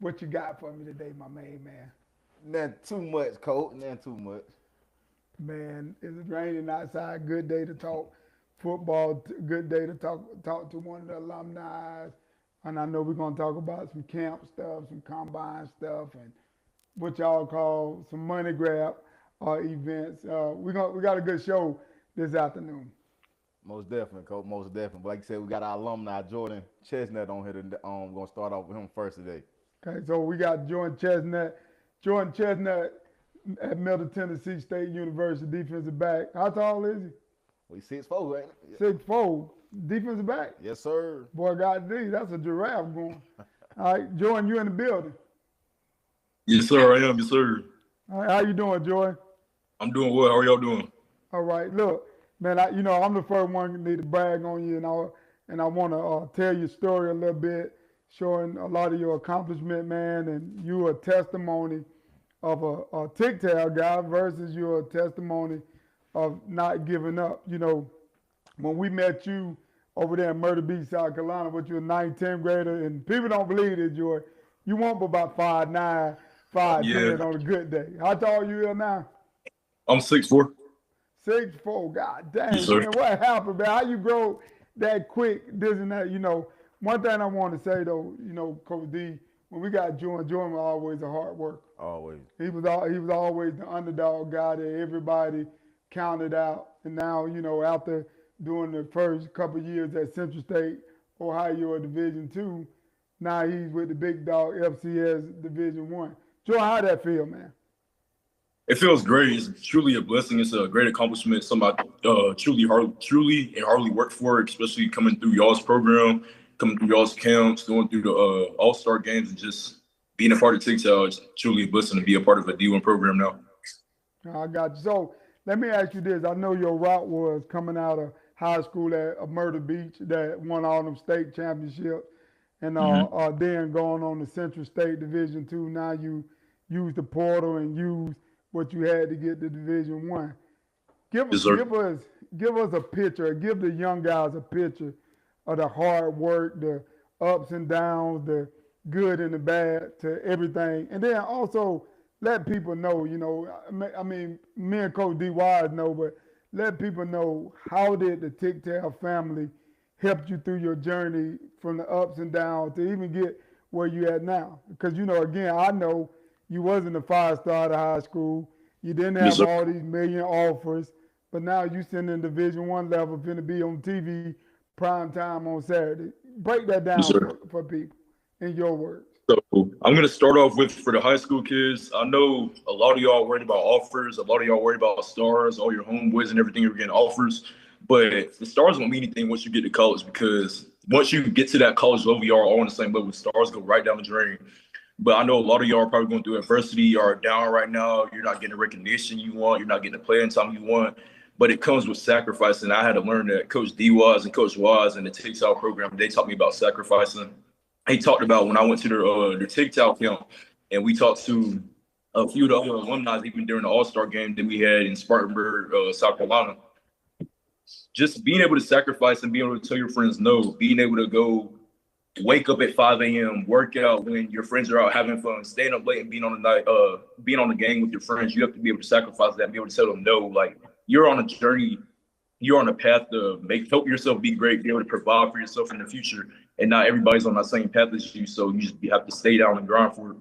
What you got for me today, my main man? Nothing too much, Coach. Nothing too much. Man, it's raining outside. Good day to talk football. Good day to talk to one of the alumni. And I know we're gonna talk about some camp stuff, some combine stuff, and what y'all call some money grab events. We got a good show this afternoon. Most definitely, Coach. Most definitely. But like you said, we got our alumni, Jordan Chestnut, on here. We're going to start off with him first today. Okay, so we got Jordan Chestnut. Jordan Chestnut at Middle Tennessee State University, defensive back. How tall is he? We 6'4", ain't it? 6'4", defensive back. Yes, sir. Boy, God D, that's a giraffe going. All right, Jordan, you in the building. Yes, sir, I am. Yes, sir. All right, how you doing, Jordan? I'm doing well. How are y'all doing? All right, look, man, I'm the first one who need to brag on you, and I want to tell your story a little bit, showing a lot of your accomplishment, man, and you a testimony of a TYGTAL guy versus your testimony of not giving up. You know, when we met you over there in Myrtle Beach, South Carolina, with your 9th, 10th grader, and people don't believe it, Joy. You won't about 5'9", 5'10" Yeah, on a good day. How tall you are now? I'm 6'4". 6'4". God Yes, dang, sir. man, what happened, man? How you grow that quick, this and that? You know, one thing I want to say though, you know, Coach D, when we got Jordan was always a hard worker. Always. He was always the underdog guy that everybody counted out. And now, you know, after doing the first couple of years at Central State, Ohio Division II, now he's with the big dog FCS Division I. Jordan, how that feel, man? It feels great. It's truly a blessing. It's a great accomplishment. Something I truly and hardly worked for, especially coming through y'all's program, coming through y'all's camps, going through the All-Star games, and just being a part of TYGTAL. It's truly a blessing to be a part of a D1 program now. I got you. So let me ask you this. I know your route was coming out of high school at Myrtle Beach that won all them state championships, and Mm-hmm. then going on the Central State Division II. Now you use the portal and use what you had to get to Division I. Yes, sir. Give us a picture. Give the young guys a picture of the hard work, the ups and downs, the good and the bad to everything, and then also let people know. You know, I mean, me and Coach D Wise know, but let people know how did the TYGTAL family help you through your journey from the ups and downs to even get where you at now? Because you know, again, I know you wasn't a 5-star out of high school. You didn't Yes, have sir. all these million offers, but now you sitting in Division I level, finna be on TV prime time on Saturday. Break that Yes, down sir. for people in your words. So I'm going to start off with for the high school kids. I know a lot of y'all worried about offers. A lot of y'all worried about stars, all your homeboys and everything are getting offers. But the stars won't mean anything once you get to college, because once you get to that college level, y'all are all on the same level. Stars go right down the drain. But I know a lot of y'all are probably going through adversity. You are down right now. You're not getting the recognition you want. You're not getting the playing time you want. But it comes with sacrifice. And I had to learn that. Coach D Wise and Coach Wise and the TYGTAL program, they taught me about sacrificing. He talked about when I went to the TYGTAL camp, and we talked to a few of the other alumni even during the All-Star game that we had in Spartanburg, South Carolina. Just being able to sacrifice and being able to tell your friends no, being able to go wake up at 5 a.m., work out when your friends are out having fun, staying up late and being on the night, being on the game with your friends. You have to be able to sacrifice that and be able to tell them no. Like, you're on a journey, you're on a path to help yourself be great, be able to provide for yourself in the future. And not everybody's on that same path as you, so you have to stay down and grind for it.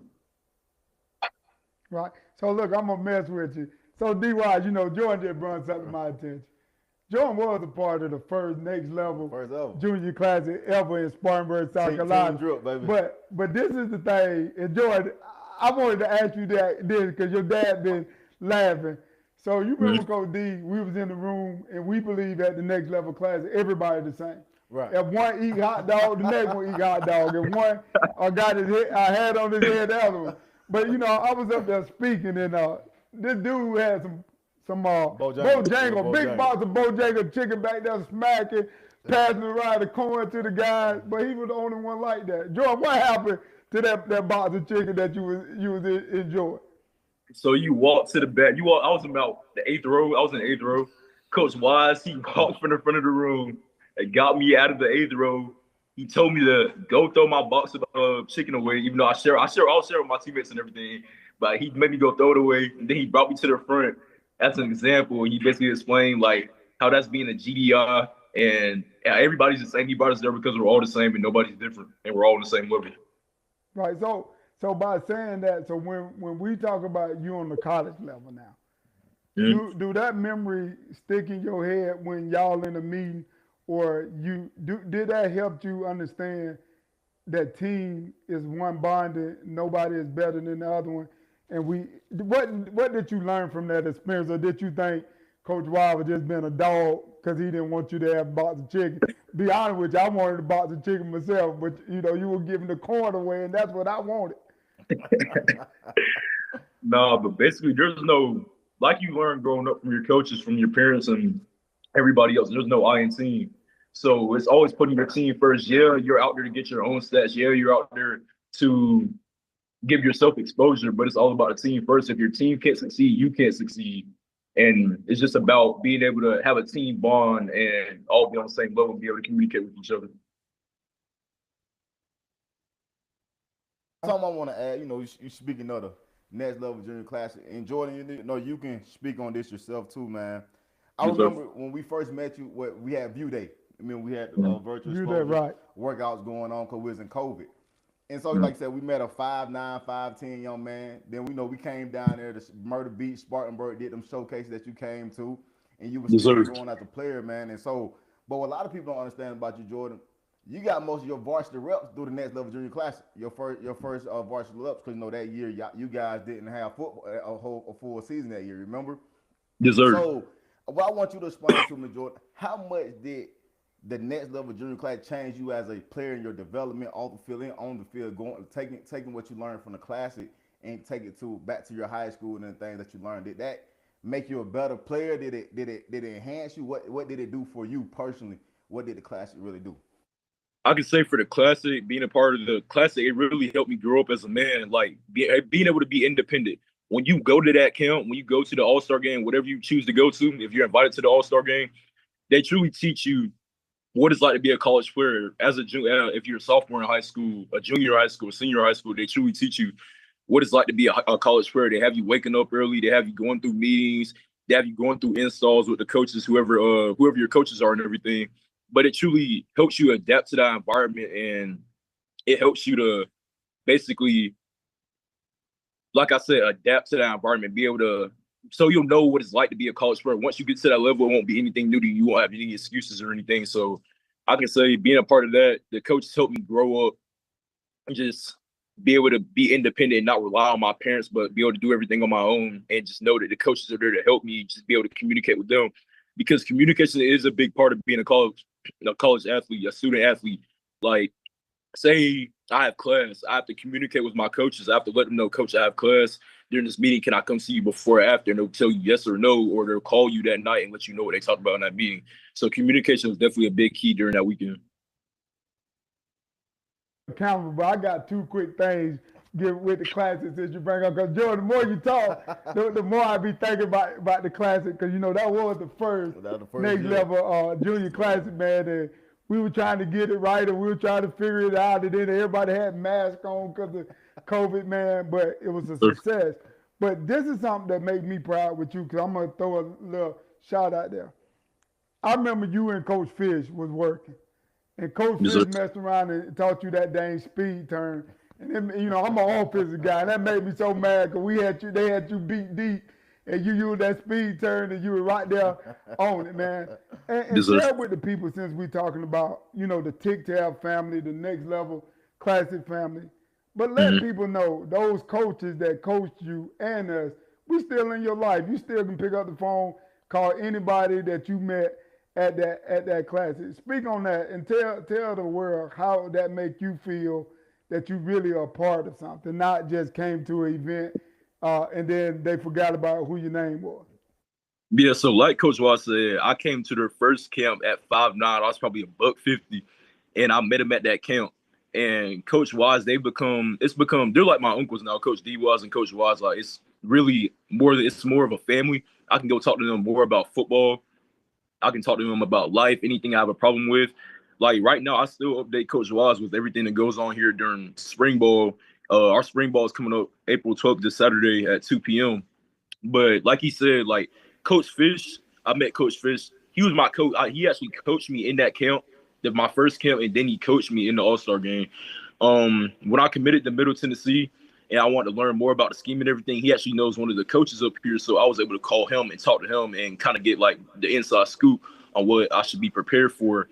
Right. So look, I'm gonna mess with you. So D Wise, you know, Jordan just brought something to my attention. Jordan was a part of the first next level First ever. junior classic ever in Spartanburg, South Team Carolina. drip, baby. But this is the thing, and Jordan, I wanted to ask you this because your dad been laughing. So you remember, Coach D, we was in the room and we believe at the next level class everybody the same. Right. If one eat hot dog, the next one eat hot dog. If one got his head, had on his head, the other one. But you know, I was up there speaking, and this dude had some Bojangle, big box of Bojangle chicken back there smacking, passing around the corn to the guys. But he was the only one like that. Jordan, what happened to that box of chicken that you was enjoying? So you walk to the back. I was about the 8th row. I was in the 8th row. Coach Wise, he walked from the front of the room and got me out of the 8th row. he told me to go throw my box of chicken away, even though I'll share with my teammates and everything. But he made me go throw it away, and then he brought me to the front as an example. He basically explained like how that's being a GDI, and everybody's the same. He brought us there because we're all the same and nobody's different, and we're all on the same level. Right. So by saying that, so when we talk about you on the college level now, do that memory stick in your head when y'all in a meeting, or did that help you understand that team is one bonded, nobody is better than the other one, and what did you learn from that experience, or did you think Coach Wild was just being a dog because he didn't want you to have a box of chicken? Be honest with you, I wanted a box of chicken myself, but you were giving the corn away, and that's what I wanted. No, but basically, there's no, like you learn growing up from your coaches, from your parents, and everybody else. There's no I in team. So it's always putting your team first. Yeah, you're out there to get your own stats. Yeah, you're out there to give yourself exposure, but it's all about the team first. If your team can't succeed, you can't succeed. And it's just about being able to have a team bond and all be on the same level and be able to communicate with each other. Something I want to add, you speaking of the next level junior classic, and Jordan, you can speak on this yourself too, man. I remember when we first met you, we had View Day. I mean, we had virtual exposure workouts going on because we was in COVID. And so, like I said, we met a 5'9", 5'10" young man. Then we came down there to Myrtle Beach, Spartanburg, did them showcases that you came to, and you were still going as a player, man. And so, but what a lot of people don't understand about you, Jordan, you got most of your varsity reps through the next level junior classic. Your first varsity reps, because that year you guys didn't have football a full season that year. Remember? Yes, sir. So, what I want you to explain to me, Jordan, how much did the next level junior class change you as a player in your development off the field and on the field, taking what you learned from the classic and take it back to your high school and the things that you learned? Did that make you a better player? Did it enhance you? What did it do for you personally? What did the classic really do? I can say for the classic, being a part of the classic, it really helped me grow up as a man. Like being able to be independent. When you go to that camp, when you go to the All-Star game, whatever you choose to go to, if you're invited to the All-Star game, they truly teach you what it's like to be a college player. As a junior, if you're a sophomore in high school, a junior high school, a senior high school, they truly teach you what it's like to be a college player. They have you waking up early. They have you going through meetings. They have you going through installs with the coaches, whoever your coaches are and everything. But it truly helps you adapt to that environment, and it helps you to basically, like I said, adapt to that environment, be able to, so you'll know what it's like to be a college player. Once you get to that level, it won't be anything new to you. You won't have any excuses or anything. So I can say being a part of that, the coaches helped me grow up and just be able to be independent and not rely on my parents, but be able to do everything on my own and just know that the coaches are there to help me just be able to communicate with them, because communication is a big part of being a college athlete, a student athlete. Like, say I have class, I have to communicate with my coaches. I have to let them know, Coach, I have class during this meeting. Can I come see you before or after? And they'll tell you yes or no, or they'll call you that night and let you know what they talked about in that meeting. So communication was definitely a big key during that weekend. Accountable, but I got two quick things with the classics that you bring up. Because Jordan, the more you talk, the more I be thinking about the classic. Because that was the first next level junior classic, man. And we were trying to get it right, and we were trying to figure it out. And then everybody had masks on because of COVID, man. But it was a success. But this is something that made me proud with you, because I'm gonna throw a little shout out there. I remember you and Coach Fish was working. And Coach Fish messed around and taught you that dang speed turn. And then, I'm an offensive guy, and that made me so mad because they had you beat deep, and you used that speed turn, and you were right there on it, man. And share with the people, since we're talking about, the TYGTAL family, the next level classic family. But let people know, those coaches that coached you and us, we still in your life. You still can pick up the phone, call anybody that you met at that classic. Speak on that and tell the world how that make you feel, that you really are part of something, not just came to an event and then they forgot about who your name was. Yeah, so like Coach Wall said, I came to their first camp at 5'9". I was probably $150, and I met him at that camp. And Coach Wise, they're like my uncles now. Coach D Wise and Coach Wise, like it's more of a family. I can go talk to them more about football. I can talk to them about life, anything I have a problem with. like right now, I still update Coach Wise with everything that goes on here during spring ball. Our spring ball is coming up April 12th this Saturday at 2 p.m. But like he said, like Coach Fish, I met Coach Fish. He was my coach. He actually coached me in that camp, my first camp, and then he coached me in the All-Star game. When I committed to Middle Tennessee and I wanted to learn more about the scheme and everything, he actually knows one of the coaches up here. So I was able to call him and talk to him and kind of get like the inside scoop on what I should be prepared for.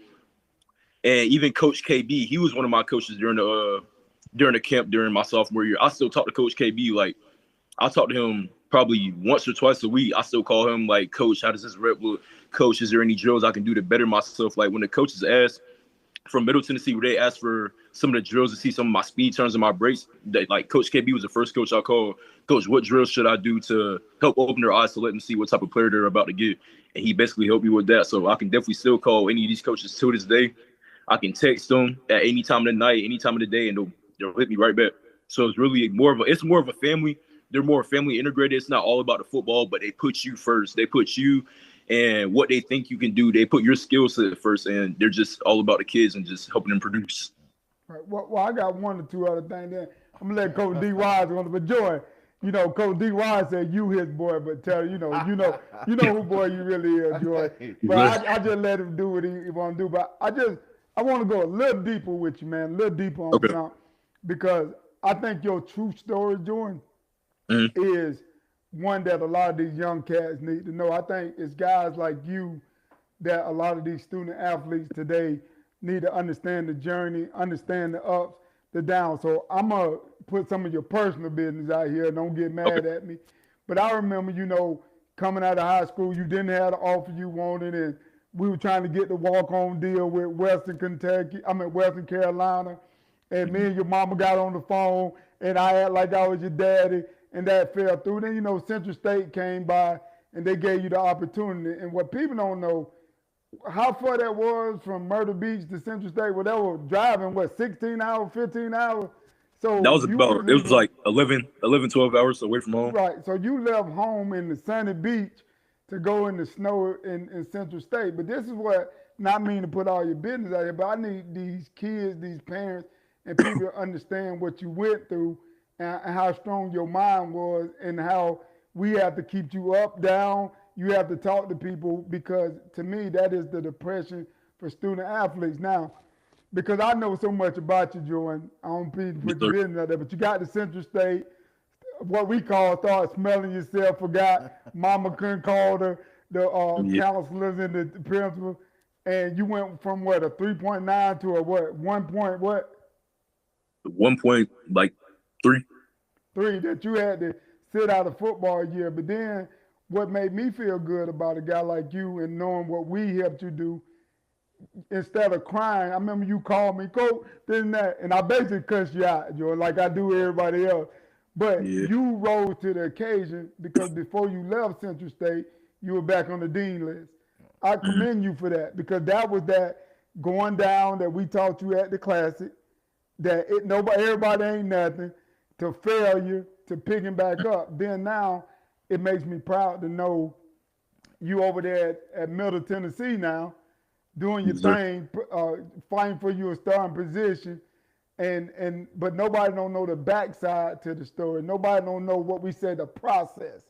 And even Coach KB, he was one of my coaches during the camp during my sophomore year. I still talk to Coach KB. Like I talk to him probably once or twice a week. I still call him like, Coach, how does this rep look? Coach, is there any drills I can do to better myself? Like when the coaches ask from Middle Tennessee, where they asked for some of the drills to see some of my speed turns and my breaks, like Coach KB was the first coach I called. Coach, what drills should I do to help open their eyes to let them see what type of player they're about to get? And he basically helped me with that. So I can definitely still call any of these coaches to this day. I can text them at any time of the night, any time of the day, and they'll hit me right back. So it's really more of a family. They're more family integrated. It's not all about the football, but they put you first. They put you and what they think you can do. They put your skill set first, and they're just all about the kids and just helping them produce. Right. Well, I got one or two other things there. I'm gonna let Coach D Wise on it, but Joy, Coach D Wise said you his boy, but tell you know who boy you really is, Joy. But I just let him do what he want to do. But I want to go a little deeper with you, man, a little deeper on something, because I think your true story, Jordan, is one that a lot of these young cats need to know. I think it's guys like you that a lot of these student athletes today need to understand the journey, understand the ups, the downs. So I'm going to put some of your personal business out here. Don't get mad at me. But I remember, coming out of high school, you didn't have the offer you wanted, and we were trying to get the walk-on deal with Western Carolina, and me and your mama got on the phone, and I act like I was your daddy, and that fell through. Then, Central State came by, and they gave you the opportunity. And what people don't know, how far that was from Myrtle Beach to Central State, well, they were driving, 16 hours, 15 hours? So that was it was like 11, 12 hours away from home. Right. So you left home in the sunny beach to go in the snow in Central State. But this is what, not mean to put all your business out here, but I need these kids, these parents, and people to understand what you went through and how strong your mind was, and how we have to keep you up, down. You have to talk to people, because to me, that is the depression for student athletes. Now, because I know so much about you, Jordan, I don't put your business out there, but you got to Central State, what we start smelling yourself, forgot mama couldn't call the counselors and the principal, and you went from a 3.9 to a 1 point what? 1.3. 3 that you had to sit out a football year. But then what made me feel good about a guy like you and knowing what we helped you do, instead of crying, I remember you called me, Coach, this and that, and I basically cussed you out, Jordan, like I do everybody else. But you rose to the occasion, because before you left Central State, you were back on the dean list. I commend you for that, because that was that going down that we taught you at the Classic, that everybody ain't nothing, to failure, to picking back up. Then now it makes me proud to know you over there at Middle Tennessee now, doing your thing, fighting for your starting position. But nobody don't know the backside to the story. Nobody don't know what we say, the process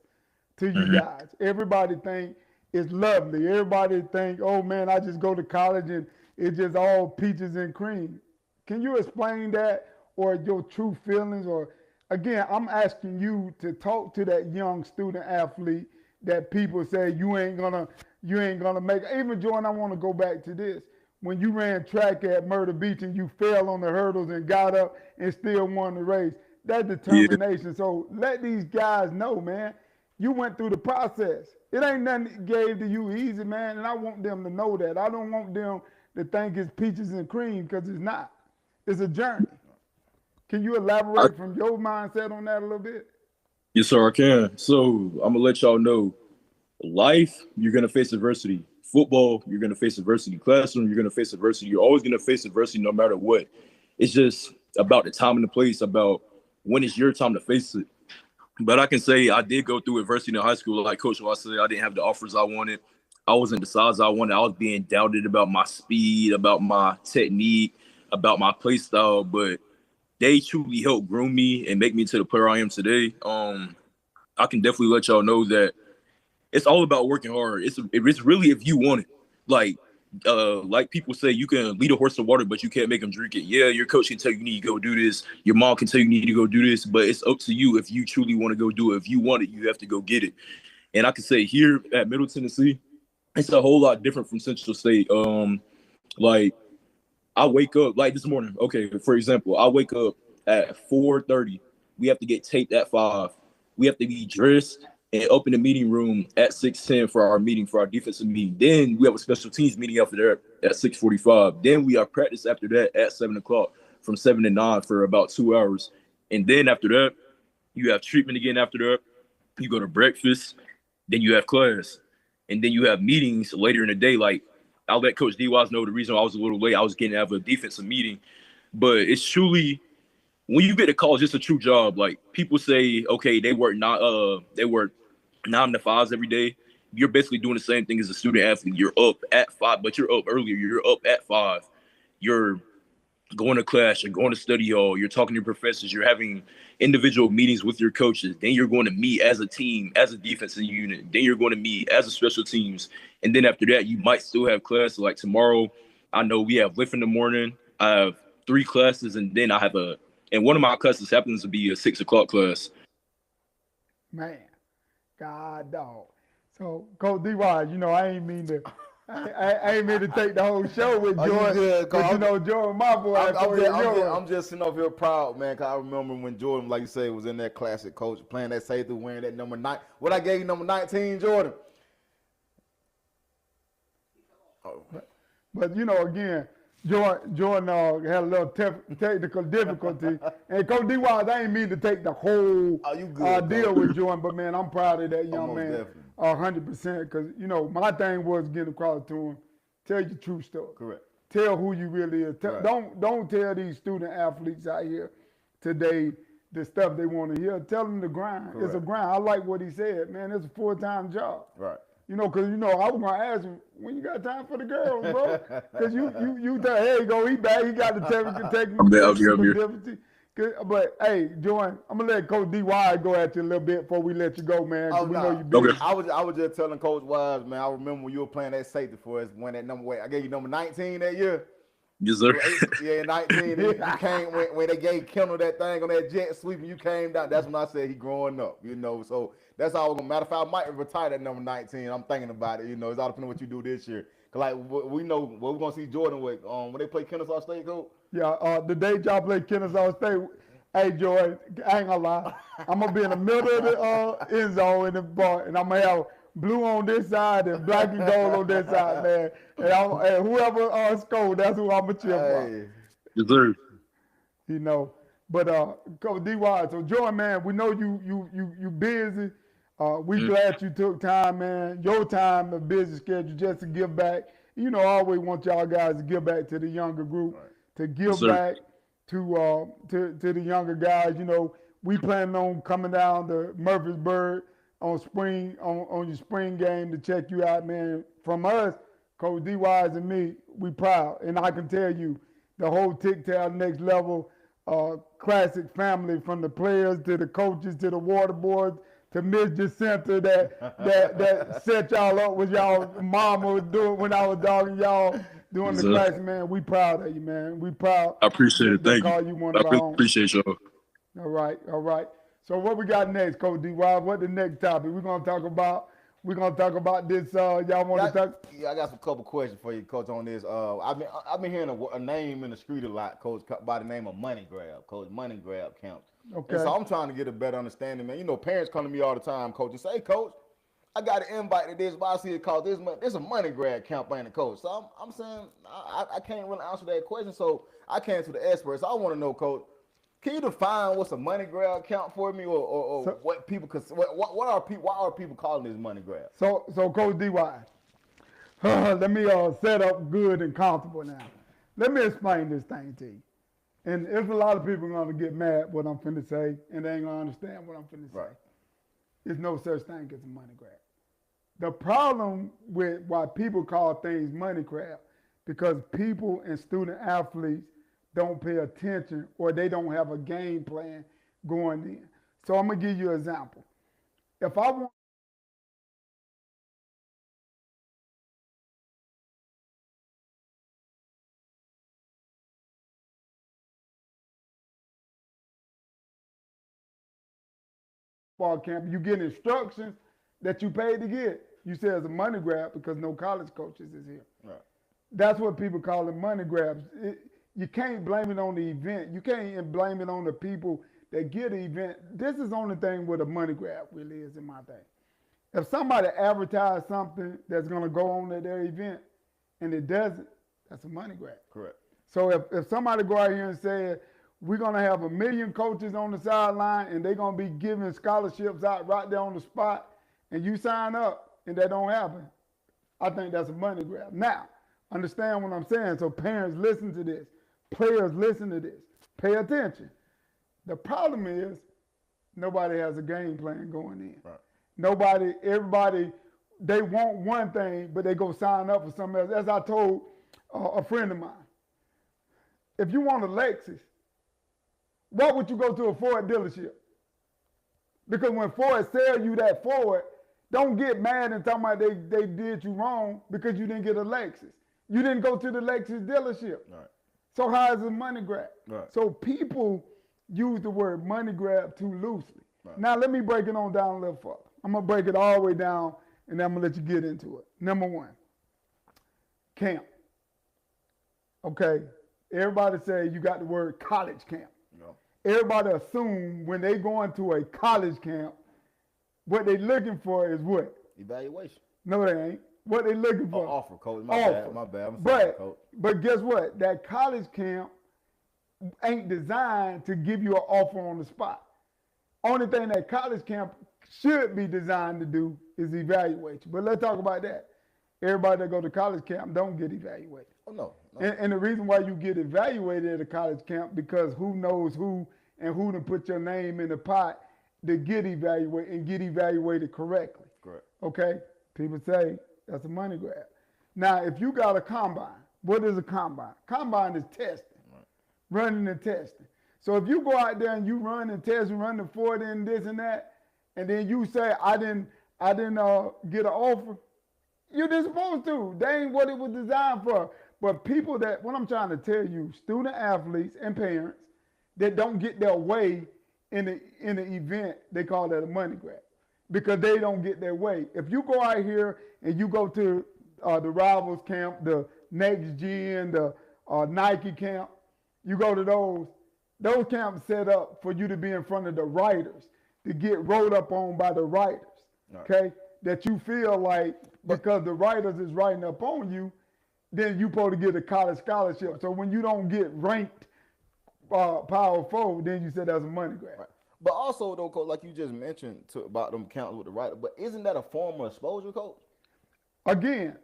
to you guys. Everybody think it's lovely. Everybody think, oh man, I just go to college and it's just all peaches and cream. Can you explain that, or your true feelings? Or again, I'm asking you to talk to that young student athlete that people say you ain't gonna make. Even Jordan, I want to go back to this. When you ran track at Myrtle Beach and you fell on the hurdles and got up and still won the race, that determination. So let these guys know, man, you went through the process. It ain't nothing gave to you easy, man, and I want them to know that. I don't want them to think it's peaches and cream, because it's not. It's a journey. Can you elaborate from your mindset on that a little bit? Yes, sir, I can. So I'm going to let y'all know, life, you're going to face adversity. Football, you're going to face adversity. Classroom, you're going to face adversity. You're always going to face adversity no matter what. It's just about the time and the place, about when it's your time to face it. But I can say I did go through adversity in high school. Like Coach Wise said, I didn't have the offers I wanted. I wasn't the size I wanted. I was being doubted about my speed, about my technique, about my play style, but they truly helped groom me and make me to the player I am today. I can definitely let y'all know that it's all about working hard. It's really if you want it. Like people say, you can lead a horse to water, but you can't make him drink it. Yeah, your coach can tell you need to go do this. Your mom can tell you need to go do this, but it's up to you if you truly want to go do it. If you want it, you have to go get it. And I can say here at Middle Tennessee, it's a whole lot different from Central State. Like I wake up like this morning. Okay, for example, I wake up at 4:30. We have to get taped at 5. We have to be dressed and up in the meeting room at 6:10 for our meeting, for our defensive meeting. Then we have a special teams meeting after that at 6:45. Then we have practice after that at 7 o'clock from 7 to 9 for about 2 hours. And then after that, you have treatment again after that. You go to breakfast. Then you have class. And then you have meetings later in the day. Like I'll let Coach D Wise know the reason I was a little late. I was getting out of a defensive meeting. But it's truly, when you get to college, it's a true job. Like people say, okay, they work 9 to 5 every day. You're basically doing the same thing as a student athlete. You're up at 5, but you're up earlier. You're up at 5. You're going to class, you're going to study hall, you're talking to your professors, you're having individual meetings with your coaches. Then you're going to meet as a team, as a defensive unit. Then you're going to meet as a special teams. And then after that, you might still have class. Like tomorrow, I know we have lift in the morning. I have 3 classes, and then I have and one of my classes happens to be a 6 o'clock class. Man, God dog. So Coach D Wise, I ain't mean to. I ain't mean to take the whole show with Jordan. Good, but Jordan, my boy. I'm just sitting up here proud, man. Cause I remember when Jordan, like you say, was in that classic coach playing that safety, wearing that number 9. What I gave you, number 19, Jordan. Oh. But again, Jordan had a little technical difficulty, and Coach D Wise, I ain't mean to take the whole deal with Jordan, but man, I'm proud of that young man. Definitely. 100%, because my thing was getting across to him. Tell your true story. Correct. Tell who you really is. Right. Don't tell these student athletes out here today the stuff they want to hear. Tell them the grind. Correct. It's a grind. I like what he said, man. It's a full-time job. Right. Because I was gonna ask him when you got time for the girls, bro. Because you tell, hey, go, he back. He got the technical difficulty. But hey, Jordan, I'm gonna let Coach D Wise go at you a little bit before we let you go, man. We know you busy. I was just telling Coach Wise, man. I remember when you were playing that safety for us, when that number, I gave you number 19 that year. Yes, sir. Yeah, 19. You came when they gave Kendall that thing on that jet sweep, and you came down. That's when I said he growing up. So that's all. Matter of fact, I might retire that number 19. I'm thinking about it. It's all depending on what you do this year. Cause like we know what we're gonna see Jordan with when they play Kennesaw State, Coach. Yeah, the day y'all play Kennesaw State, hey Jordan, I ain't gonna lie, I'm gonna be in the middle of the end zone in the bar, and I'm gonna have blue on this side and black and gold on this side, man. And whoever scores, that's who I'm gonna cheer for. Yes, sir. But Coach D Wise, so Jordan, man, we know you busy. We glad you took time, man. Your time, a busy schedule, just to give back. I always want y'all guys to give back to the younger group, to give back to the younger guys. We planning on coming down to Murfreesboro on your spring game to check you out, man. From us, Coach D Wise and me, we proud, and I can tell you, the whole TYGTAL Next Level classic family, from the players to the coaches to the water boards to Miss Jacinta that set y'all up with y'all mama was doing when I was dogging y'all doing the class, man. We proud of you, man. We proud. I appreciate it. Thank you. I appreciate y'all. All right. So what we got next, Coach D Wise? What the next topic? We're gonna talk about this. Y'all want to talk? Yeah, I got some couple questions for you, Coach, on this. I've been hearing a name in the street a lot, Coach, by the name of money grab. Coach, money grab counts. Okay. And so I'm trying to get a better understanding, man. Parents come to me all the time, Coach, and say, hey, Coach, I got an invite to this, but I see it called this. There's a money grab campaign, Coach. So I'm saying I can't really answer that question. So I came to the experts. I want to know, Coach, can you define what's a money grab count for me, or so, what people? Why are people calling this money grab? So Coach D.Y., let me set up good and comfortable now. Let me explain this thing to you. And there's a lot of people going to get mad what I'm finna say, and they ain't going to understand what I'm finna say. Right. There's no such thing as a money grab. The problem with why people call things money grab, because people and student athletes don't pay attention or they don't have a game plan going in. So I'm gonna give you an example. If I want ball camp, you get instructions that you paid to get. You say it's a money grab because no college coaches is here. Right. That's what people call it, money grabs. You can't blame it on the event. You can't blame it on the people that get the event. This is the only thing with a money grab really is in my thing. If somebody advertises something that's going to go on at their event and it doesn't, that's a money grab. Correct. So if somebody go out here and say, we're going to have 1 million coaches on the sideline and they're going to be giving scholarships out right there on the spot and you sign up and that don't happen, I think that's a money grab. Now, understand what I'm saying. So parents listen to this. Players listen to this. Pay attention. The problem is nobody has a game plan going in. Right. Everybody, they want one thing, but they go sign up for something else. As I told a friend of mine, if you want a Lexus, why would you go to a Ford dealership? Because when Ford sell you that Ford, don't get mad and talk about they did you wrong because you didn't get a Lexus. You didn't go to the Lexus dealership. Right. So how is it money grab? Right. So people use the word money grab too loosely. Right. Now let me break it on down a little further. I'm gonna break it all the way down and then I'm gonna let you get into it. Number one, camp. Okay, everybody say you got the word college camp. No. Everybody assume when they go into a college camp, what they looking for is what? Evaluation. No, they ain't. What they looking for? Offer, coach. Offer. My bad. I'm sorry, coach. But guess what? That college camp ain't designed to give you an offer on the spot. Only thing that college camp should be designed to do is evaluate you. But let's talk about that. Everybody that go to college camp don't get evaluated. Oh, no. And the reason why you get evaluated at a college camp because who knows who and who to put your name in the pot to get evaluated and get evaluated correctly. Correct. Okay? People say that's a money grab. Now, if you got a combine, what is a combine? Combine is testing, right. Running and testing. So if you go out there and you run and test and run the 40 and this and that, and then you say, I didn't get an offer, you didn't supposed to. That ain't what it was designed for. But people that, what I'm trying to tell you, student athletes and parents that don't get their way in the event, they call that a money grab because they don't get their way. If you go out here and you go to the Rivals camp, the Next Gen, the Nike camp, you go to those camps set up for you to be in front of the writers, to get rolled up on by the writers, right. Okay? That you feel like because the writers is writing up on you, then you supposed to get a college scholarship. So when you don't get ranked Power 4, then you said that's a money grab. Right. But also, though, coach, like you just mentioned about them counts with the writer, but isn't that a form of exposure, coach? Again,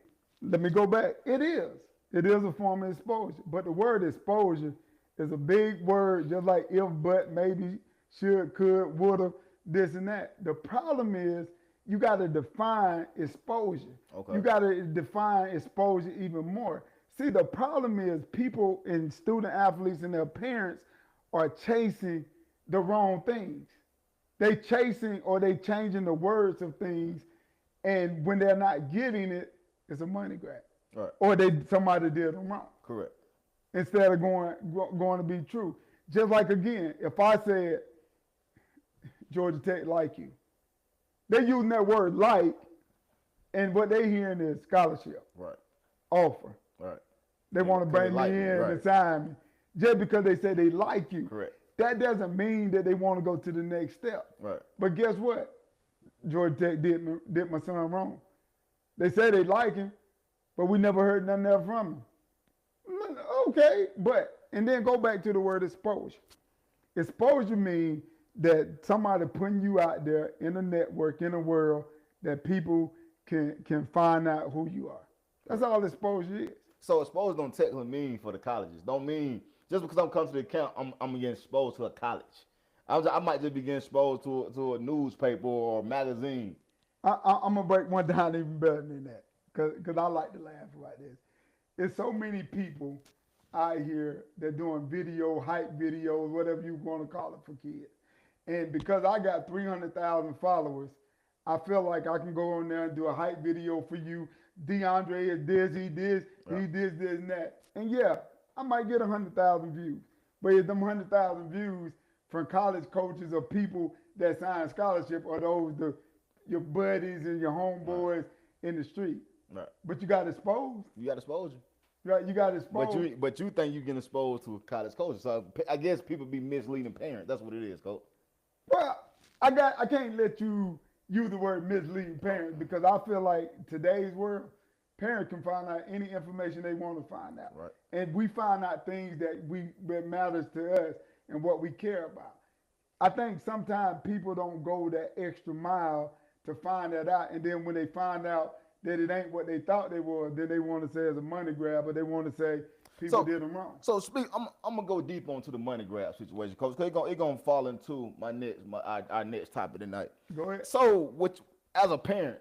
let me go back. It is. It is a form of exposure. But the word exposure is a big word, just like if, but, maybe, should, could, woulda, this and that. The problem is you got to define exposure. Okay. You got to define exposure even more. See, the problem is people and student athletes and their parents are chasing the wrong things. They chasing or they changing the words of things, and when they're not getting it, it's a money grab. Right. Or somebody did them wrong. Correct. Instead of going to be true. Just like, again, if I said Georgia Tech like you, they're using that word like, and what they hearing is scholarship. Right. Offer. Right. They want to bring me in and sign me. Just because they say they like you. Correct. That doesn't mean that they want to go to the next step. Right. But guess what? Georgia Tech did my son wrong. They say they like him, but we never heard nothing else from him. Okay, and then go back to the word exposure. Exposure means that somebody putting you out there in a network, in a world, that people can find out who you are. That's all exposure is. So exposure don't technically mean for the colleges. Don't mean just because I'm coming to the account, I'm getting exposed to a college. I might just be getting exposed to a newspaper or a magazine. I'm gonna break one down even better than that, cause I like to laugh about this. There's so many people out here that doing hype videos, whatever you want to call it for kids. And because I got 300,000 followers, I feel like I can go on there and do a hype video for you. DeAndre is this, he this, and that. And yeah, I might get 100,000 views. But if them 100,000 views from college coaches or people that sign scholarship or your buddies and your homeboys in the street. Right. But you got exposed. You got exposure. Right, you got exposed. But you think you get exposed to a college coach. So I guess people be misleading parents. That's what it is, coach. Well, I can't let you use the word misleading parents because I feel like today's world, parents can find out any information they want to find out. Right. And we find out things that matters to us and what we care about. I think sometimes people don't go that extra mile to find that out. And then when they find out that it ain't what they thought they were, then they want to say it's a money grab, or they want to say people did them wrong. So I'm gonna go deep onto the money grab situation, coach. Cause it gonna fall into our next topic tonight. Go ahead. So as a parent,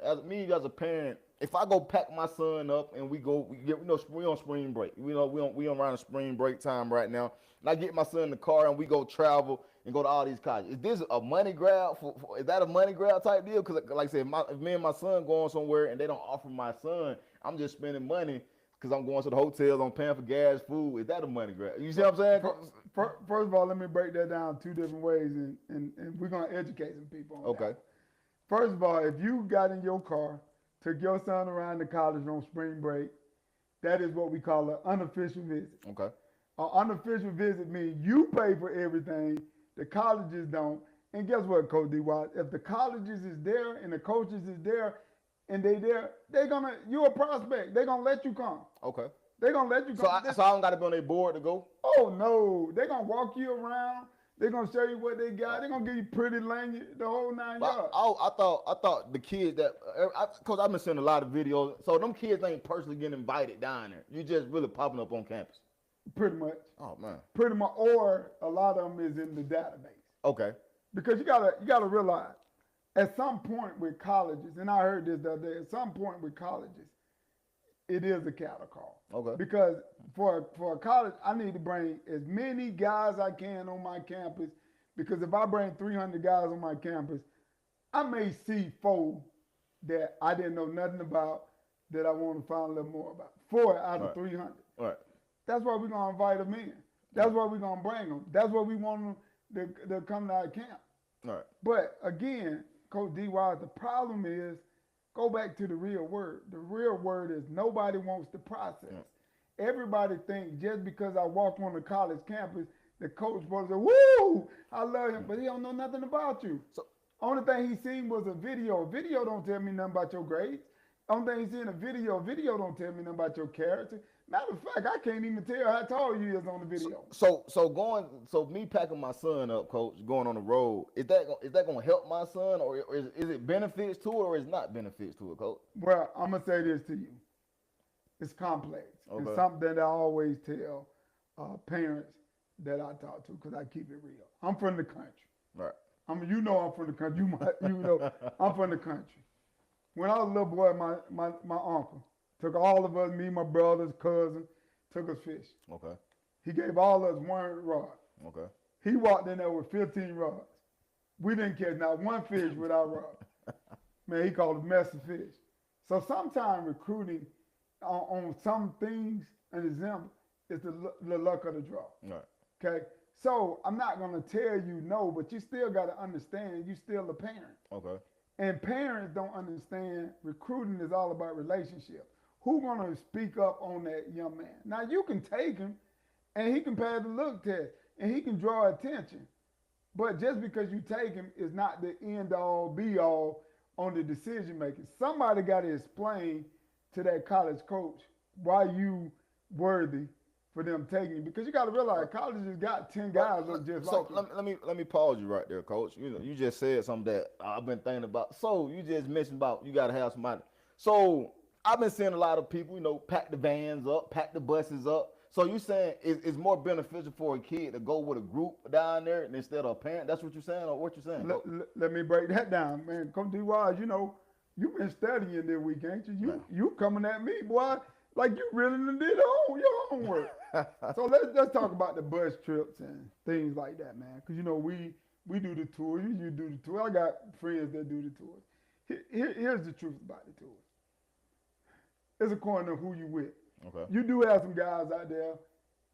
if I go pack my son up and we on spring break. We on around spring break time right now, and I get my son in the car and we go travel and go to all these colleges. Is this a money grab? Is that a money grab type deal? Because like I said, if me and my son going somewhere and they don't offer my son, I'm just spending money because I'm going to the hotels, I'm paying for gas, food. Is that a money grab? You see what I'm saying? First of all, let me break that down two different ways, and we're going to educate some people on that. Okay. First of all, if you got in your car, took your son around the college on spring break, that is what we call an unofficial visit. Okay. An unofficial visit means you pay for everything, the colleges don't. And guess what, Coach D-Watt? If the colleges is there and the coaches is there and you're a prospect. They're going to let you come. Okay. They're going to let you come. So I don't got to be on their board to go? Oh, no. They're going to walk you around. They're going to show you what they got. They're going to give you pretty lanyard, the whole 9 yards. I thought the kids because I've been seeing a lot of videos. So them kids ain't personally getting invited down there. You just really popping up on campus. Pretty much. Oh, man. Pretty much. Or a lot of them is in the database. Okay. Because you gotta realize, at some point with colleges, and I heard this the other day, at some point with colleges, it is a cattle call. Okay. Because for a college, I need to bring as many guys I can on my campus. Because if I bring 300 guys on my campus, I may see 4 that I didn't know nothing about that I want to find a little more about. 4 out of 300. All right. That's why we're going to invite them in. That's why we're going to bring them. That's what we want them to come to our camp. All right. But again, Coach D-Wise, the problem is, go back to the real word. The real word is nobody wants the process. Yeah. Everybody thinks just because I walk on the college campus, the coach supposed to say, woo, I love him, but he don't know nothing about you. So only thing he seen was a video. A video don't tell me nothing about your grades. Only thing he seen a video don't tell me nothing about your character. Matter of fact, I can't even tell how tall you is on the video. So me packing my son up, coach, going on the road, is that going to help my son, or is it benefits to it, or is not benefits to it, coach? Well, I'm going to say this to you. It's complex. Okay. It's something that I always tell parents that I talk to because I keep it real. I'm from the country. Right. I'm from the country. I'm from the country. When I was a little boy, my uncle took all of us, me, my brothers, cousins, took us fishing. Okay. He gave all of us 1 rod. Okay. He walked in there with 15 rods. We didn't catch not one fish without rod. Man, he called it mess of fish. So sometimes recruiting on some things, an example, is the luck of the draw. Right. Okay? So I'm not going to tell you no, but you still got to understand you're still a parent. Okay. And parents don't understand recruiting is all about relationships. Who's going to speak up on that young man? Now, you can take him, and he can pass the look test, and he can draw attention. But just because you take him is not the end-all, be-all on the decision-making. Somebody got to explain to that college coach why you worthy for them taking you. Because you got to realize colleges got 10 guys look just like you. So let me pause you right there, coach. You just said something that I've been thinking about. So you just mentioned about you got to have somebody. So I've been seeing a lot of people, pack the vans up, pack the buses up. So you saying it's more beneficial for a kid to go with a group down there instead of a parent? That's what you're saying, or what you're saying? Let me break that down, man. Come D-Wise, You been studying this week, ain't you? Man. You coming at me, boy, like you really done did your homework. So let's talk about the bus trips and things like that, man. Because you know we do the tour, you do the tour. I got friends that do the tours. Here's the truth about the tours. It's according to who you with. Okay. You do have some guys out there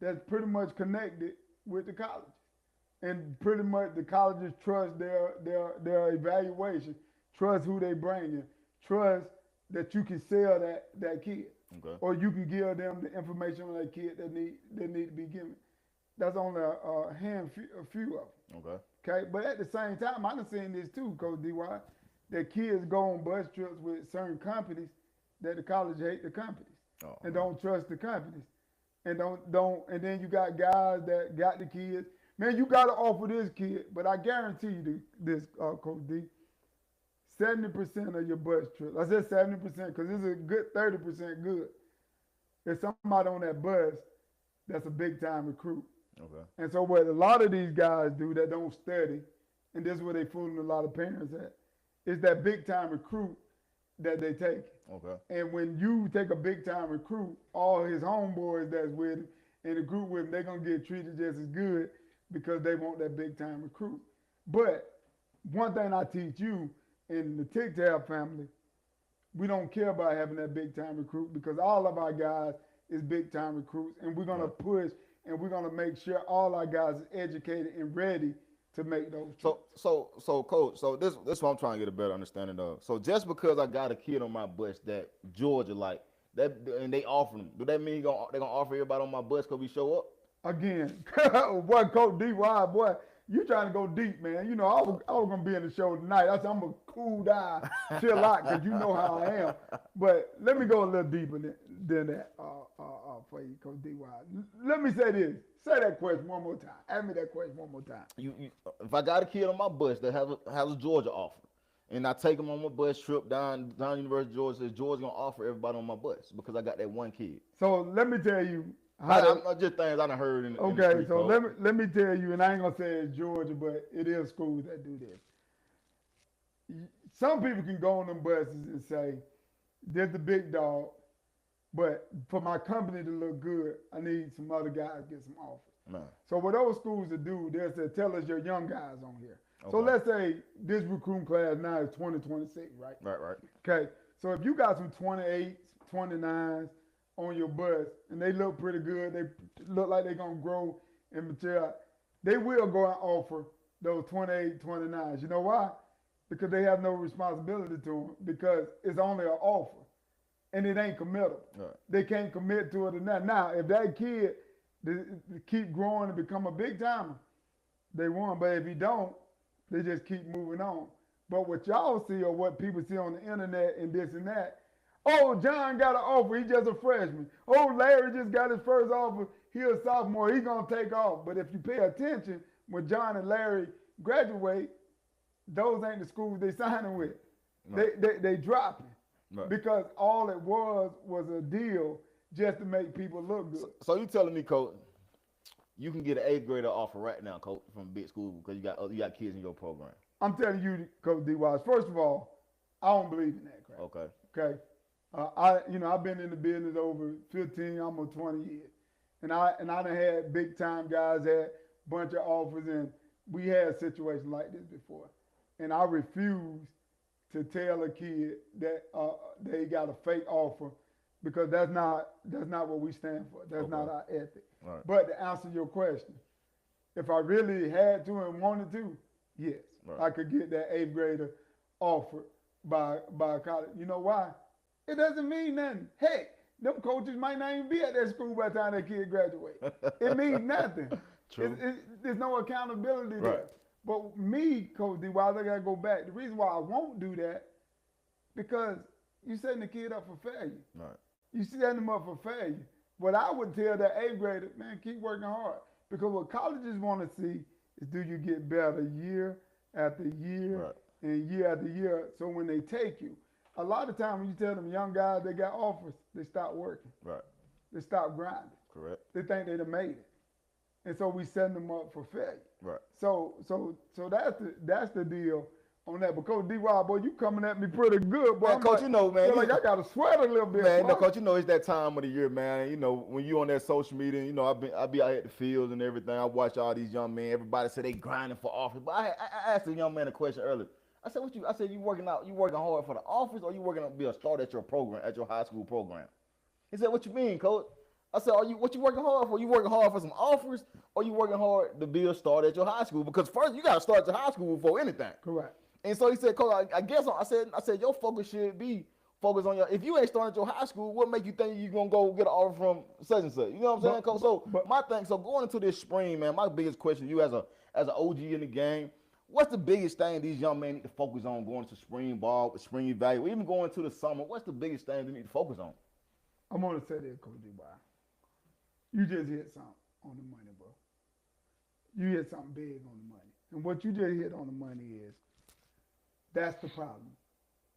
that's pretty much connected with the colleges, and pretty much the colleges trust their evaluation, trust who they bring in, trust that you can sell that kid, Okay. or you can give them the information on that kid that need to be given. That's only a few of them. Okay. Okay, but at the same time, I done seen this too, Coach DY, that kids go on bus trips with certain companies that the college hate the companies and don't trust the companies, and and then you got guys that got the kids. Man, you got to offer this kid, but I guarantee you this, Coach D, 70% of your bus trip. I said 70% because it's a good 30% good. There's somebody on that bus that's a big time recruit. Okay. And so what a lot of these guys do that don't study, and this is where they fooling a lot of parents at, is that big time recruit that they take. Okay. And when you take a big time recruit, all his homeboys that's with him and the group with him, they're gonna get treated just as good because they want that big time recruit. But one thing I teach you in the TYGTAL family, we don't care about having that big time recruit because all of our guys is big time recruits, and we're gonna push and we're gonna make sure all our guys is educated and ready to make those trips. So coach, so this is what I'm trying to get a better understanding of. So just because I got a kid on my bus that Georgia like that, and they offer them, do that mean they're gonna offer everybody on my bus because we show up? Again, boy, Coach DY, boy, you trying to go deep, man. You know, I was gonna be in the show tonight. I said I'm gonna cool down, chill out, because you know how I am. But let me go a little deeper than that for you, Coach DY. Let me say this. Say that question one more time. Ask me that question one more time. You if I got a kid on my bus that has a Georgia offer, and I take him on my bus trip down University of Georgia, says Georgia gonna offer everybody on my bus because I got that one kid. So let me tell you. I'm just things I done heard in okay, the street, so coach. let me tell you, and I ain't gonna say it's Georgia, but it is schools that do this. Some people can go on them buses and say, "There's the big dog, but for my company to look good, I need some other guys to get some offers." Man. So what those schools will do, they'll say, "Tell us your young guys on here." Okay. So let's say this recruiting class now is 2026, right? Right. Okay, so if you got some 28s, 29s on your bus and they look pretty good, they look like they're gonna grow and mature, they will go and offer those 28, 29s. You know why? Because they have no responsibility to them because it's only an offer and it ain't committal. Right. They can't commit to it or not. Now, if that kid they keep growing and become a big timer, they won. But if he don't, they just keep moving on. But what y'all see or what people see on the internet and this and that, oh, John got an offer, he just a freshman. Oh, Larry just got his first offer, he a sophomore, he gonna take off. But if you pay attention, when John and Larry graduate, those ain't the schools they signing with. No. They dropping. Right. Because all it was a deal just to make people look good. So you telling me, coach, you can get an 8th grader offer right now, coach, from a big school because you got kids in your program. I'm telling you, Coach D-Wise, first of all, I don't believe in that crap. Okay. Okay. I've been in the business over 15, almost 20 years. And I done had big time guys had a bunch of offers, and we had situations like this before. And I refuse to tell a kid that they got a fake offer because that's not what we stand for. That's Okay. not our ethic. Right. But to answer your question, if I really had to and wanted to, yes, Right. I could get that 8th grader offered by a college. You know why? It doesn't mean nothing. Heck, them coaches might not even be at that school by the time that kid graduates. It means nothing. True. There's no accountability there. Right. But me, Coach D, why I gotta go back? The reason why I won't do that, because you setting the kid up for failure. Right. You setting them up for failure. What I would tell that 8th grader, man, keep working hard. Because what colleges want to see is do you get better year after year Right. and year after year. So when they take you, a lot of times when you tell them young guys they got offers, they stop working. Right. They stop grinding. Correct. They think they'd have made it. And so we setting them up for failure. Right. So that's the deal on that. But Coach D.Y., boy, you coming at me pretty good, boy. Man, I'm Coach, like, you know, man. feel like I got to sweat a little bit, Man, no, boy. Coach, you know it's that time of the year, man. You know, when you on that social media, you know, I be out at the fields and everything. I watch all these young men. Everybody say they grinding for office. But I asked a young man a question earlier. I said, I said, you working hard for the office, or you working to be a start at your program, at your high school program? He said, what you mean, Coach? I said, what you working hard for? You working hard for some offers, or you working hard to be a start at your high school? Because first you gotta start your high school before anything. Correct. And so he said, Coach, I guess I said your focus should be focused on if you ain't starting at your high school, what make you think you're gonna go get an offer from such and such? You know what I'm saying, Coach? So so going into this spring, man, my biggest question to you as an OG in the game, what's the biggest thing these young men need to focus on going to spring ball, spring evaluation, even going to the summer? What's the biggest thing they need to focus on? I'm gonna say this, Coach D.Y. You just hit something on the money, bro. You hit something big on the money. And what you just hit on the money is, that's the problem.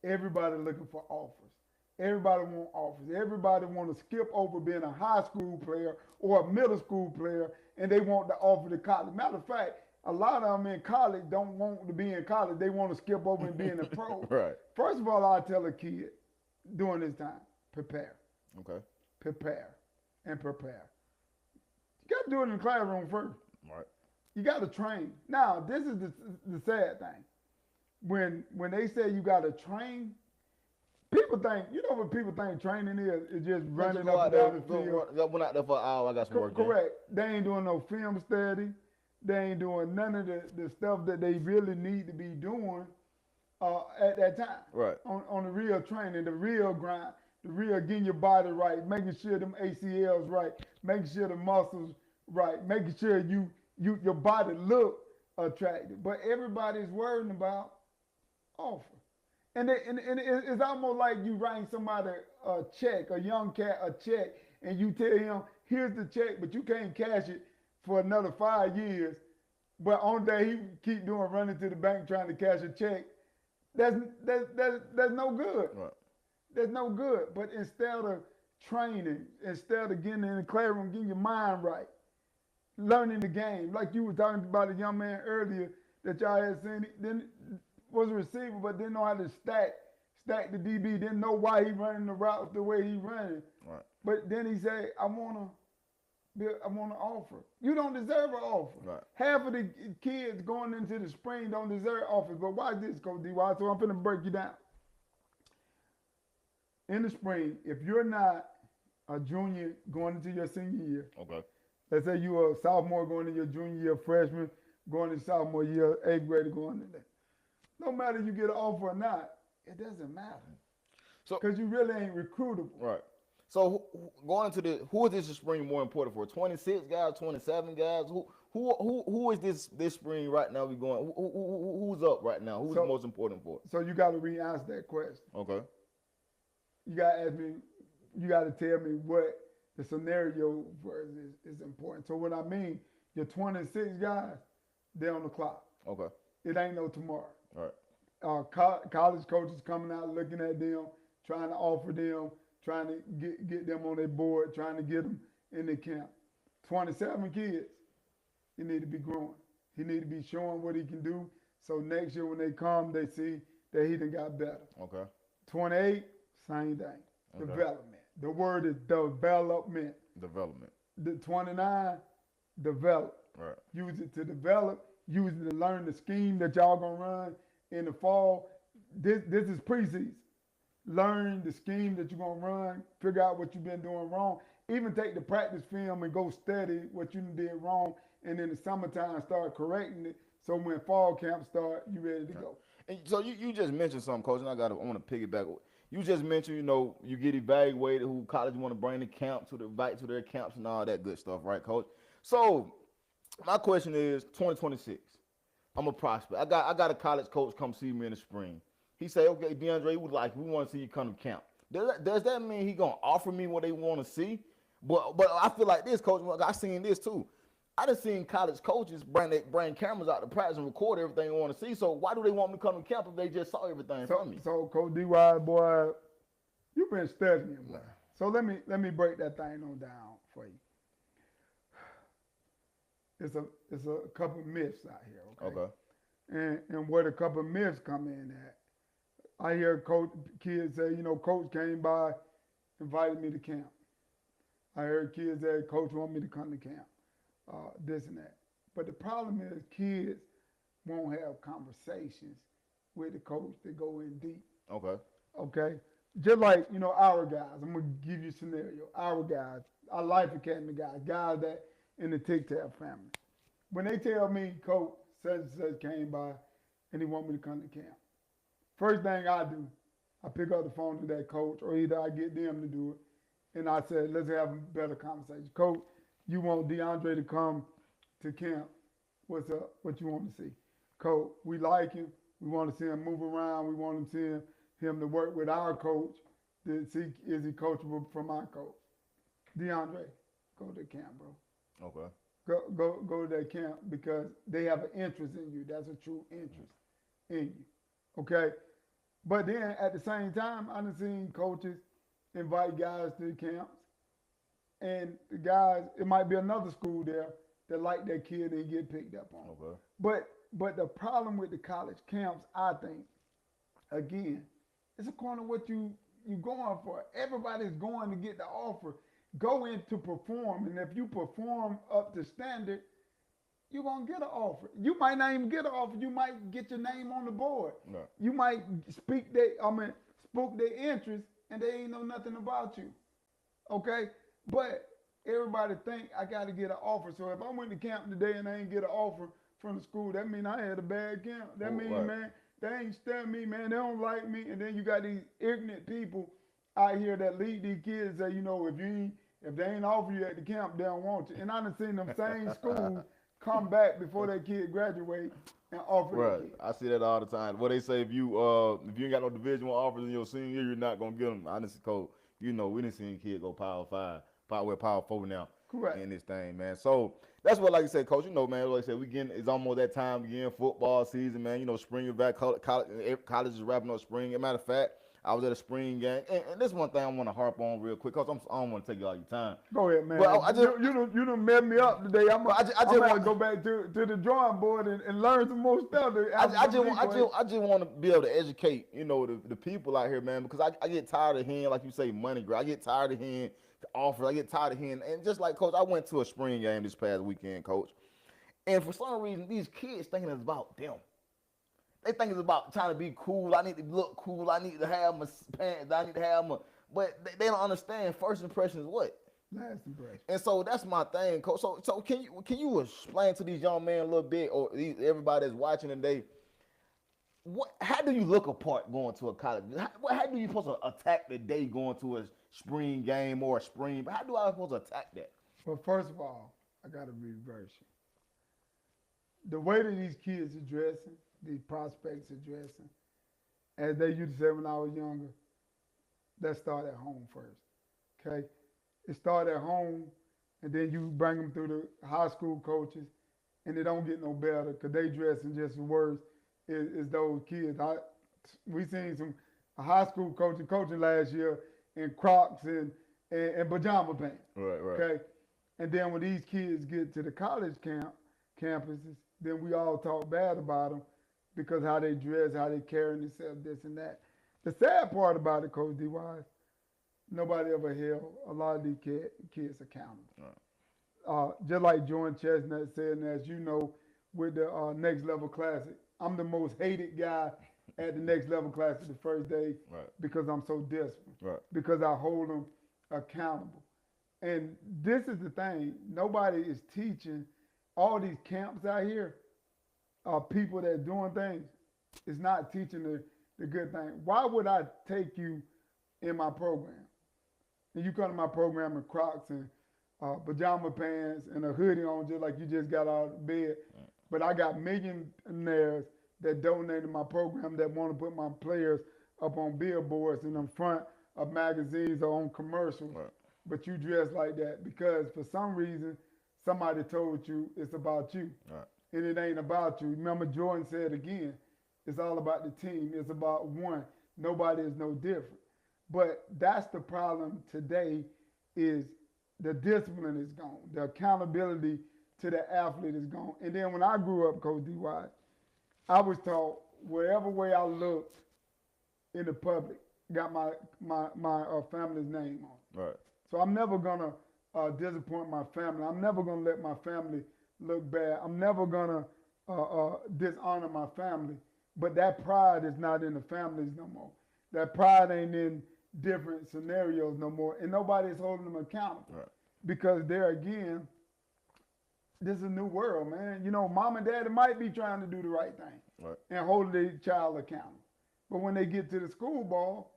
Everybody looking for offers. Everybody want offers. Everybody want to skip over being a high school player or a middle school player, and they want to offer to college. Matter of fact, a lot of them in college don't want to be in college. They want to skip over and be in a pro. Right. First of all, I tell a kid during this time, prepare. Okay. Prepare and prepare. You got to do it in the classroom first. Right. You got to train. Now, this is the sad thing. When they say you got to train, people think, you know what people think training is just running up and down the field. Went out there for an hour, I got some work. Correct. They ain't doing no film study. They ain't doing none of the stuff that they really need to be doing at that time. Right. On the real training, the real grind, the real getting your body right, making sure them ACLs right, making sure the muscles right, making sure your body look attractive. But everybody's worrying about offer. And it's almost like you writing somebody a check, a young cat a check, and you tell him, here's the check, but you can't cash it for another 5 years. But on day he keep doing running to the bank trying to cash a check. That's no good. Right. That's no good. But instead of training, instead of getting in the classroom, getting your mind right, learning the game, like you were talking about a young man earlier that y'all had seen, then was a receiver, but didn't know how to stack the DB, didn't know why he running the route the way he running. Right. But then he said, I want to offer. You don't deserve an offer. Right. Half of the kids going into the spring don't deserve offers. But watch this, Coach D.Y., so I'm finna break you down. In the spring, if you're not a junior going into your senior year, okay. Let's say you're a sophomore going into your junior year, freshman going into sophomore year, 8th grader going into that. No matter you get an offer or not, it doesn't matter. So, because you really ain't recruitable. Right. So going into who is this spring more important for? 26 guys, 27 guys? Who is this spring right now we going? Who's up right now? Who's the most important for? So you got to re-answer that question. Okay. You got to ask me, you got to tell me what the scenario for is important. So what I mean, your 26 guys, they're on the clock. Okay. It ain't no tomorrow. All right. College coaches coming out looking at them, trying to offer them, trying to get them on their board, trying to get them in the camp. 27 kids, he need to be growing. He need to be showing what he can do. So next year when they come, they see that he done got better. Okay. 28, same thing. Okay. Development. The word is development. Development. The 29, develop. Right. Use it to develop. Use it to learn the scheme that y'all gonna run in the fall. This is preseason. Learn the scheme that you're gonna run. Figure out what you've been doing wrong. Even take the practice film and go study what you did wrong. And in the summertime, start correcting it. So when fall camp start, you ready to go. And so you just mentioned something, Coach, and I want to piggyback. You just mentioned, you get evaluated who college want to bring to camp, to invite to their camps and all that good stuff, right, Coach? So my question is 2026. I'm a prospect. I got a college coach come see me in the spring. He say, okay, DeAndre, we want to see you come to camp. Does that mean he gonna offer me what they want to see? But I feel like this, Coach. I seen this too. I done seen college coaches bring cameras out to practice and record everything they want to see. So why do they want me to come to camp if they just saw everything from me? So Coach D.Y., boy, you've been studying, boy. So let me break that thing on down for you. It's a couple myths out here, okay? Okay. and where the couple of myths come in at. I hear kids say, coach came by, invited me to camp. I heard kids say, coach want me to come to camp, this and that. But the problem is kids won't have conversations with the coach that go in deep. Okay. Okay? Just like, our guys. I'm going to give you a scenario. Our guys, our Life Academy guys that in the TYGTAL family. When they tell me, coach, such and such came by and he want me to come to camp. First thing I do, I pick up the phone to that coach, or either I get them to do it, and I said, let's have a better conversation. Coach, you want DeAndre to come to camp. What's up? What you want to see? Coach, we like him. We want to see him move around. We want to see him to work with our coach to see is he coachable from our coach. DeAndre, go to camp, bro. Okay. Go to that camp because they have an interest in you. That's a true interest in you. Okay? But then at the same time, I've seen coaches invite guys to the camps. And the guys, it might be another school there that like that kid and get picked up on. Okay. But the problem with the college camps, I think, again, it's according to what you going for. Everybody's going to get the offer. Go in to perform, and if you perform up to standard, you're going to get an offer. You might not even get an offer. You might get your name on the board. Right. You might spook their interest, and they ain't know nothing about you. Okay? But everybody think I got to get an offer. So if I went to camp today and I ain't get an offer from the school, that mean I had a bad camp. That mean, right. man, they ain't studying me, man. They don't like me. And then you got these ignorant people out here that lead these kids say, if they ain't offer you at the camp, they don't want you. And I done seen them same schools come back before that kid graduate and offer Right. that kid. I see that all the time. What they say, if you ain't got no Division I offers in your senior year, you're not gonna get them. Honestly, coach, we didn't see kids go Power 5, Power 4 now. Correct. In this thing, man. So that's what, like you said, coach. Man, like I said, it's almost that time again, football season, man. Spring is back. College is wrapping up spring. As a matter of fact, I was at a spring game, and this one thing I want to harp on real quick, cause I don't want to take you all your time. Go ahead, man. But you done met me up today. I'm gonna go back to the drawing board and learn some more stuff. I just want to be able to educate, the people out here, man, because I get tired of hearing, like you say, money grab. I get tired of hearing the offers. I get tired of hearing, and just like coach, I went to a spring game this past weekend, coach, and for some reason these kids thinking it's about them. They think it's about trying to be cool. I need to look cool. I need to have my pants. I need to have my. But they don't understand. First impression is what? Last impression. And so that's my thing, coach. So can you explain to these young men a little bit, or everybody that's watching today, how do you look apart going to a college? How do you supposed to attack the day going to a spring game or a spring? How do I supposed to attack that? Well, first of all, I got to reverse you. The way that these kids are dressing, these prospects are dressing, as they used to say when I was younger, that start at home first, okay? It start at home, and then you bring them through the high school coaches, and they don't get no better because they dressing just as worse as those kids. We seen a high school coaching last year in Crocs and pajama pants, Right. okay? And then when these kids get to the college campuses, then we all talk bad about them because how they dress, how they carry themselves, this and that. The sad part about it, Coach D.Y., nobody ever held a lot of these kids accountable. Right. Just like Jordan Chestnut said, and as you know, with the Next Level Classic, I'm the most hated guy at the Next Level Classic the first day because I'm so disciplined, because I hold them accountable. And this is the thing, nobody is teaching all these camps out here. People that are doing things, it's not teaching the good thing. Why would I take you in my program? And you come to my program in Crocs and pajama pants and a hoodie on just like you just got out of bed. But I got millionaires that donate to my program that want to put my players up on billboards and in front of magazines or on commercials. Right. But you dress like that because for some reason, somebody told you it's about you. Right. And it ain't about you. Remember Jordan said again, it's all about the team. It's about one. Nobody is no different. But that's the problem today is the discipline is gone. The accountability to the athlete is gone. And then when I grew up, Coach D.Y., I was taught wherever way I looked in the public got my family's name on it. Right. So I'm never gonna disappoint my family. I'm never gonna let my family look bad. I'm never gonna dishonor my family. But that pride is not in the families no more. That pride ain't in different scenarios no more, and nobody's holding them accountable. Right. Because there again, this is a new world, man. You know, mom and daddy might be trying to do the right thing Right. and hold their child accountable. But when they get to the school ball,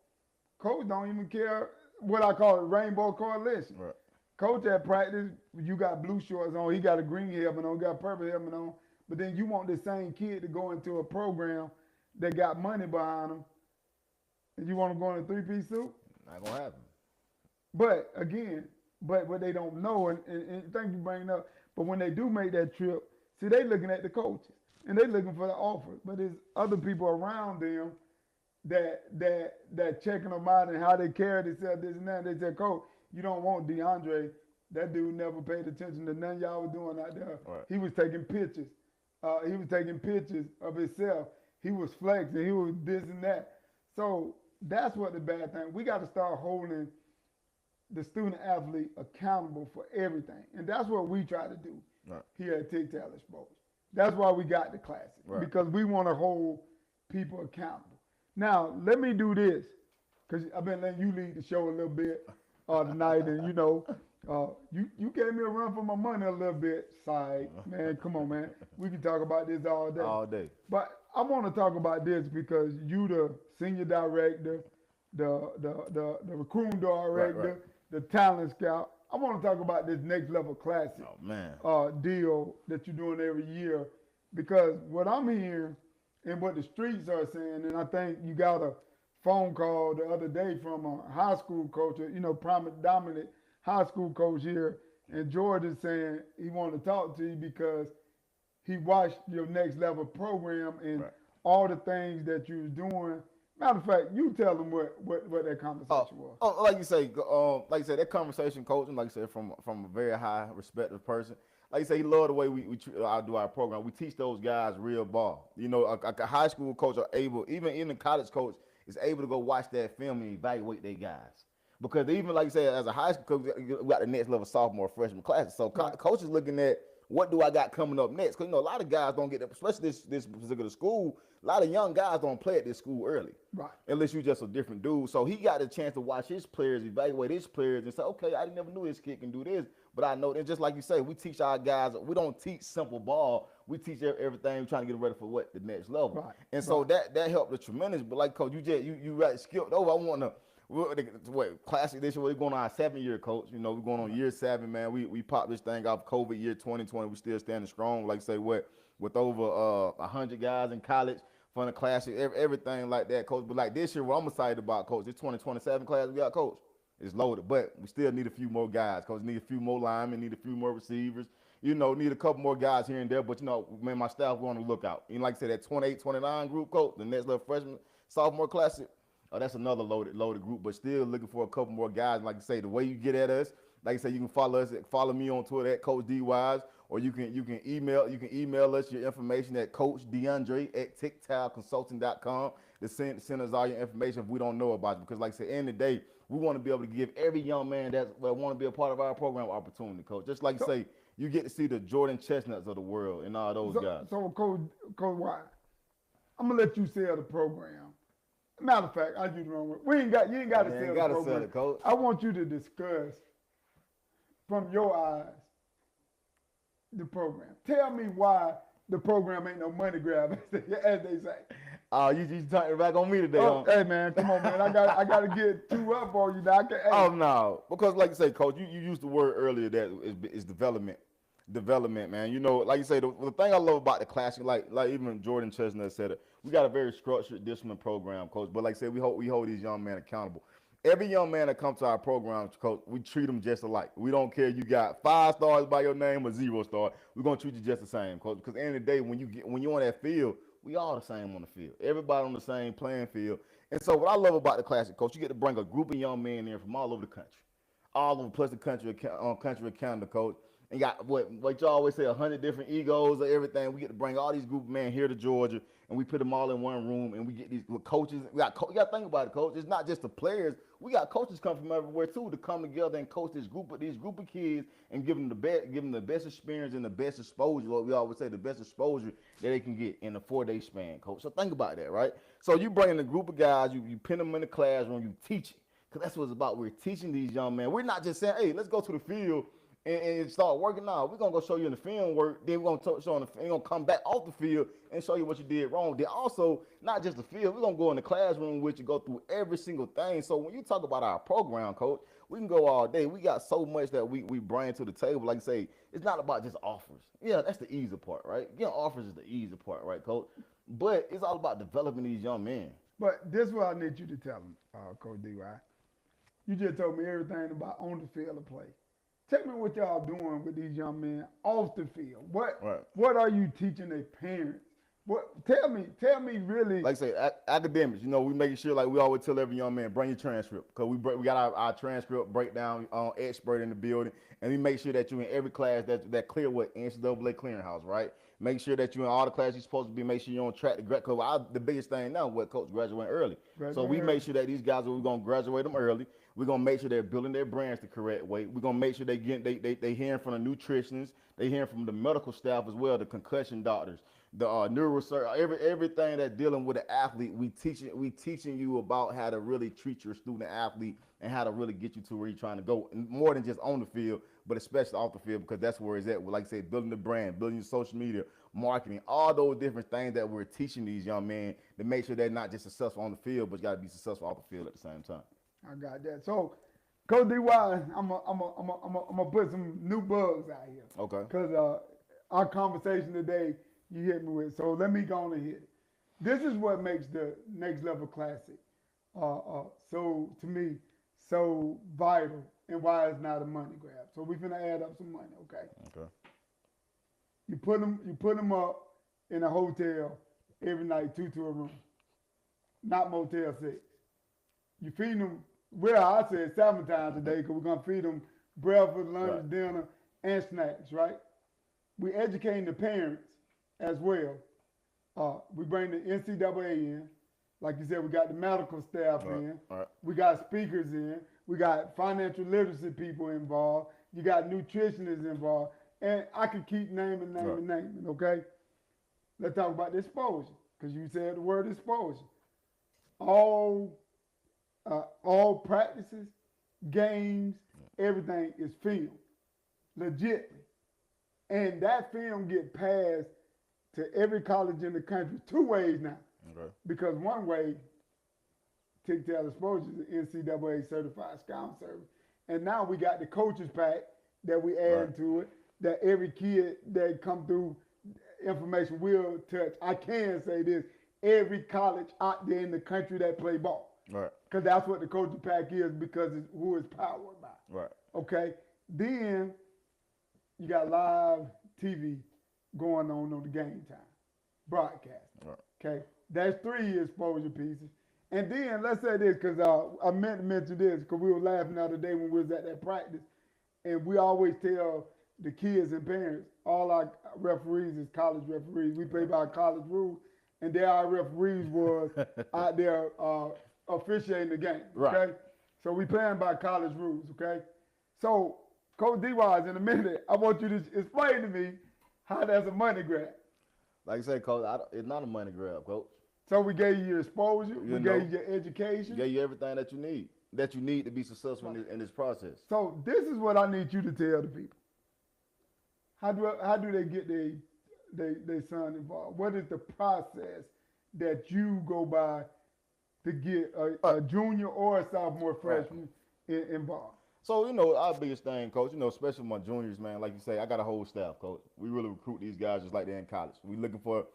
coach don't even care what I call it, rainbow coalition. Right. Coach at practice, you got blue shorts on, he got a green helmet on, got purple helmet on, but then you want the same kid to go into a program that got money behind them, and you want to go in a three-piece suit? Not gonna happen. But again, but what they don't know, and thank you for bringing up, but when they do make that trip, see, they looking at the coaches, and they looking for the offers, but there's other people around them that checking them out and how they carry themselves, this and that. They said, Coach, you don't want DeAndre. That dude never paid attention to none y'all was doing out there. Right. He was taking pictures. He was taking pictures of himself. He was flexing. He was this and that. So that's what the bad thing. We got to start holding the student athlete accountable for everything, and that's what we try to do here at TYGTAL Exposure. That's why we got the classic, because we want to hold people accountable. Now, let me do this, because I've been letting you lead the show a little bit tonight, and you gave me a run for my money a little bit. Side, man, come on, man. We can talk about this all day. All day. But I want to talk about this because you the senior director, the recruiting director, the talent scout. I want to talk about this next level classic deal that you're doing every year, because what I'm hearing and what the streets are saying, and I think you got a phone call the other day from a high school coach, dominant high school coach here in Georgia, saying he wanted to talk to you because he watched your next level program and all the things that you was doing. Matter of fact, you tell them what that conversation was. Oh, like you said, that conversation, coach, and like you said, from a very high respected person. Like you say, he loved the way we do our program. We teach those guys real ball. You know, a high school coach are able, even a college coach, is able to go watch that film and evaluate their guys. Because even like you said, as a high school coach, we got the next level sophomore, freshman classes. So coaches looking at what do I got coming up next? Because a lot of guys don't get that, especially this particular school. A lot of young guys don't play at this school early, unless you're just a different dude. So he got a chance to watch his players, evaluate his players, and say, okay, I never knew this kid can do this, but I know. And just like you say, we teach our guys. We don't teach simple ball. We teach everything. We're trying to get ready for the next level. And so that helped a tremendous. But like coach, you skipped over. I want to. Classic this year, we're going on our 7-year, coach. We're going on year 7, man. We popped this thing off COVID year 2020. We still standing strong, like say with over 100 guys in college from the classic, everything like that, coach. But like this year, what I'm excited about, coach, this 2027 class we got, coach, is loaded. But we still need a few more guys, coach. Need a few more linemen, need a few more receivers. Need a couple more guys here and there. But man, my staff, we on the lookout. Like I said, that 28, 29 group, coach, the next little freshman, sophomore classic. Oh, that's another loaded group, but still looking for a couple more guys. Like I say, the way you get at us, like I say, you can follow me on Twitter at Coach D Wise, or you can email us your information at Coach DeAndre at TYGTALconsulting.com to send us all your information if we don't know about it. Because like I said, end of the day, we want to be able to give every young man that want to be a part of our program opportunity, coach. Just like you say, you get to see the Jordan Chestnuts of the world and all those guys. So Coach Wise, I'm gonna let you sell the program. Matter of fact, I do the wrong word. You ain't got to sell the program. Sell it, coach. I want you to discuss from your eyes the program. Tell me why the program ain't no money grab, as they say. Oh, you turning it back on me today, huh? Hey man, come on, man. I got to get 2 up on you now. Oh no, because like you say, coach, you used the word earlier that is development. Development, man. Like you say, the thing I love about the classic, like even Jordan Chestnut said it, we got a very structured, disciplined program, coach. But like I said, we hold these young men accountable. Every young man that comes to our program, coach, we treat them just alike. We don't care you got 5 stars by your name or 0 stars. We're gonna treat you just the same, coach. Because at the end of the day, when you're on that field, we all the same on the field. Everybody on the same playing field. And so what I love about the classic, coach, you get to bring a group of young men in from all over the country, all over plus the country of Canada, coach. And got what you always say, 100 different egos or everything. We get to bring all these group of men here to Georgia and we put them all in one room, and we get these coaches. You got to think about it, coach. It's not just the players. We got coaches come from everywhere too to come together and coach this group of kids and give them the best experience and the best exposure. What we always say, the best exposure that they can get in a 4-day span, coach. So think about that, right? So you bring in a group of guys, you pin them in the classroom, you teach it, because that's what it's about. We're teaching these young men. We're not just saying, hey, let's go to the field and start working out. We're gonna go show you in the film work. Then we're gonna show we're gonna come back off the field and show you what you did wrong. Then also, not just the field, we're gonna go in the classroom with you, go through every single thing. So when you talk about our program, coach, we can go all day. We got so much that we bring to the table. Like I say, it's not about just offers. Yeah, that's the easy part, right? Getting offers is the easy part, right, coach? But it's all about developing these young men. But this is what I need you to tell them, Coach D.Y. You just told me everything about on the field of play. Tell me what y'all doing with these young men off the field. What are you teaching their parents? Tell me really. Like I say, academics, we making sure, like we always tell every young man, bring your transcript. Because we got our transcript breakdown expert in the building. And we make sure that you in every class that clear with NCAA clearinghouse, right? Make sure that you in all the classes you're supposed to be. Make sure you're on track to graduate. Because the biggest thing now, coach, graduating early. So we make sure that these guys, we're going to graduate them early. We're going to make sure they're building their brands the correct way. We're going to make sure they hearing from the nutritionists. They hearing from the medical staff as well, the concussion doctors, the neurosurgeon, everything that's dealing with an athlete. We teaching you about how to really treat your student athlete and how to really get you to where you're trying to go. And more than just on the field, but especially off the field, because that's where it's at. Like I said, building the brand, building your social media, marketing, all those different things that we're teaching these young men to make sure they're not just successful on the field, but you got to be successful off the field at the same time. I got that. So, Coach D.Y., I'm gonna put some new bugs out here. Okay. Because our conversation today, you hit me with. So let me go on and hit it. This is what makes the Next Level Classic so, to me, so vital, and why it's not a money grab. So we're gonna add up some money, okay? Okay. You put them up in a hotel every night, 2 to a room, not Motel 6. You feed them. Well, I said 7 times a day because we're going to feed them breakfast, lunch, right. dinner, and snacks, right? We educating the parents as well. We bring the NCAA in. Like you said, we got the medical staff in. Right. We got speakers in. We got financial literacy people involved. You got nutritionists involved. And I can keep naming, okay? Let's talk about the exposure, because you said the word exposure. All practices, games, everything is filmed, legitly. And that film get passed to every college in the country 2 ways now. Okay. Because one way, TYGTAL exposure is the NCAA certified scouting service. And now we got the coaches pack that we add to it, that every kid that come through information will touch. I can say this, every college out there in the country that play ball. Right. Because that's what the coaching pack is, because it's who it's powered by. Right. Okay. Then you got live TV going on the game time, broadcast. Right. Okay. That's 3 exposure pieces. And then let's say this, because I meant to mention this, because we were laughing the other day when we was at that practice, and we always tell the kids and parents, all our referees is college referees. We play by college rules, and there our referees was out there officiating the game, okay? Right. So we playing by college rules, okay? So, Coach D.Y., in a minute, I want you to explain to me how that's a money grab. Like I said, Coach, it's not a money grab, Coach. So we gave you your exposure, we gave you your education. We gave you everything that you need to be successful in this process. So this is what I need you to tell the people. How do they get their son involved? What is the process that you go by to get a junior or a sophomore freshman involved? So, our biggest thing, Coach, especially my juniors, man, like you say, I got a whole staff, Coach. We really recruit these guys just like they're in college. We looking for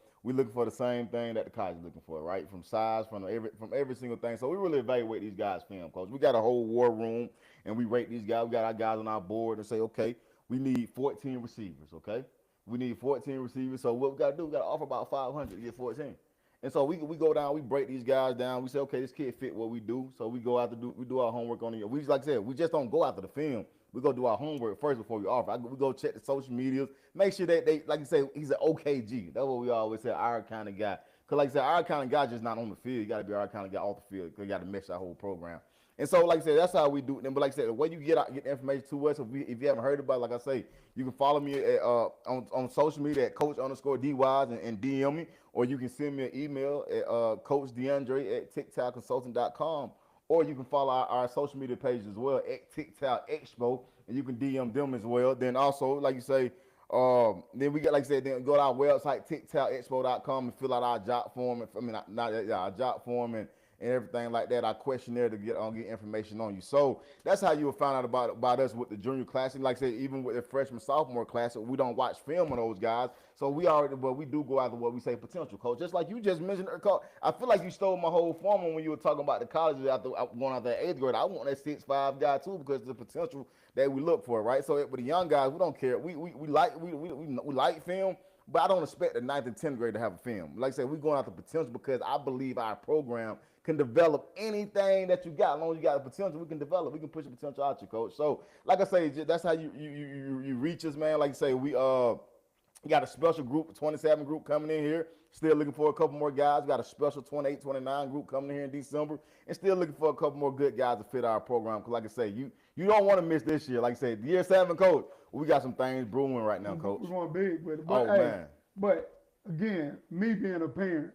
the same thing that the college is looking for, right? From size, from every single thing. So we really evaluate these guys' film, Coach. We got a whole war room, and we rate these guys. We got our guys on our board and say, okay, we need 14 receivers, okay? We need 14 receivers. So what we got to do, we got to offer about 500 to get 14. And so we go down, we break these guys down. We say, okay, this kid fit what we do. So we go out we do our homework on it. We, like I said, we just don't go after the film. We go do our homework first before we offer. We go check the social medias, make sure that they, like you say, he's an OKG. That's what we always say, our kind of guy. Because like I said, our kind of guy just not on the field. You got to be our kind of guy off the field because you got to mesh that whole program. And so, like I said, that's how we do it. But like I said, the way you get the information to us, if you haven't heard about it, like I say, you can follow me on social media at Coach_DWise and DM me, or you can send me an email at CoachDeAndre@TYGTALconsulting.com, or you can follow our social media pages as well at TYGTAL Expo, and you can DM them as well. Then also, like you say, then we get, like I said, then go to our website, TYGTALExpo.com, and fill out our job form. Our job form and everything like that, our questionnaire to get information on you. So that's how you will find out about us with the junior class. And like I said, even with the freshman, sophomore class, we don't watch film on those guys. So we do go after what we say potential, coach. Just like you just mentioned, coach, I feel like you stole my whole formula when you were talking about the colleges after going out there 8th grade. I want that 6'5" guy too because of the potential that we look for, right? So with the young guys, we don't care. We like film. But I don't expect the 9th and 10th grade to have a film. Like I said, we're going after potential because I believe our program can develop anything that you got. As long as you got the potential, we can develop. We can push the potential out you, coach. So, like I say, that's how you reach us, man. Like I say, we got a special group, 27 group coming in here. Still looking for a couple more guys. We got a special 28, 29 group coming in here in December. And still looking for a couple more good guys to fit our program. Because like I say, you don't want to miss this year. Like I said, year 7, coach, we got some things brewing right now, coach. We're going big with it. But, man. But, again, me being a parent,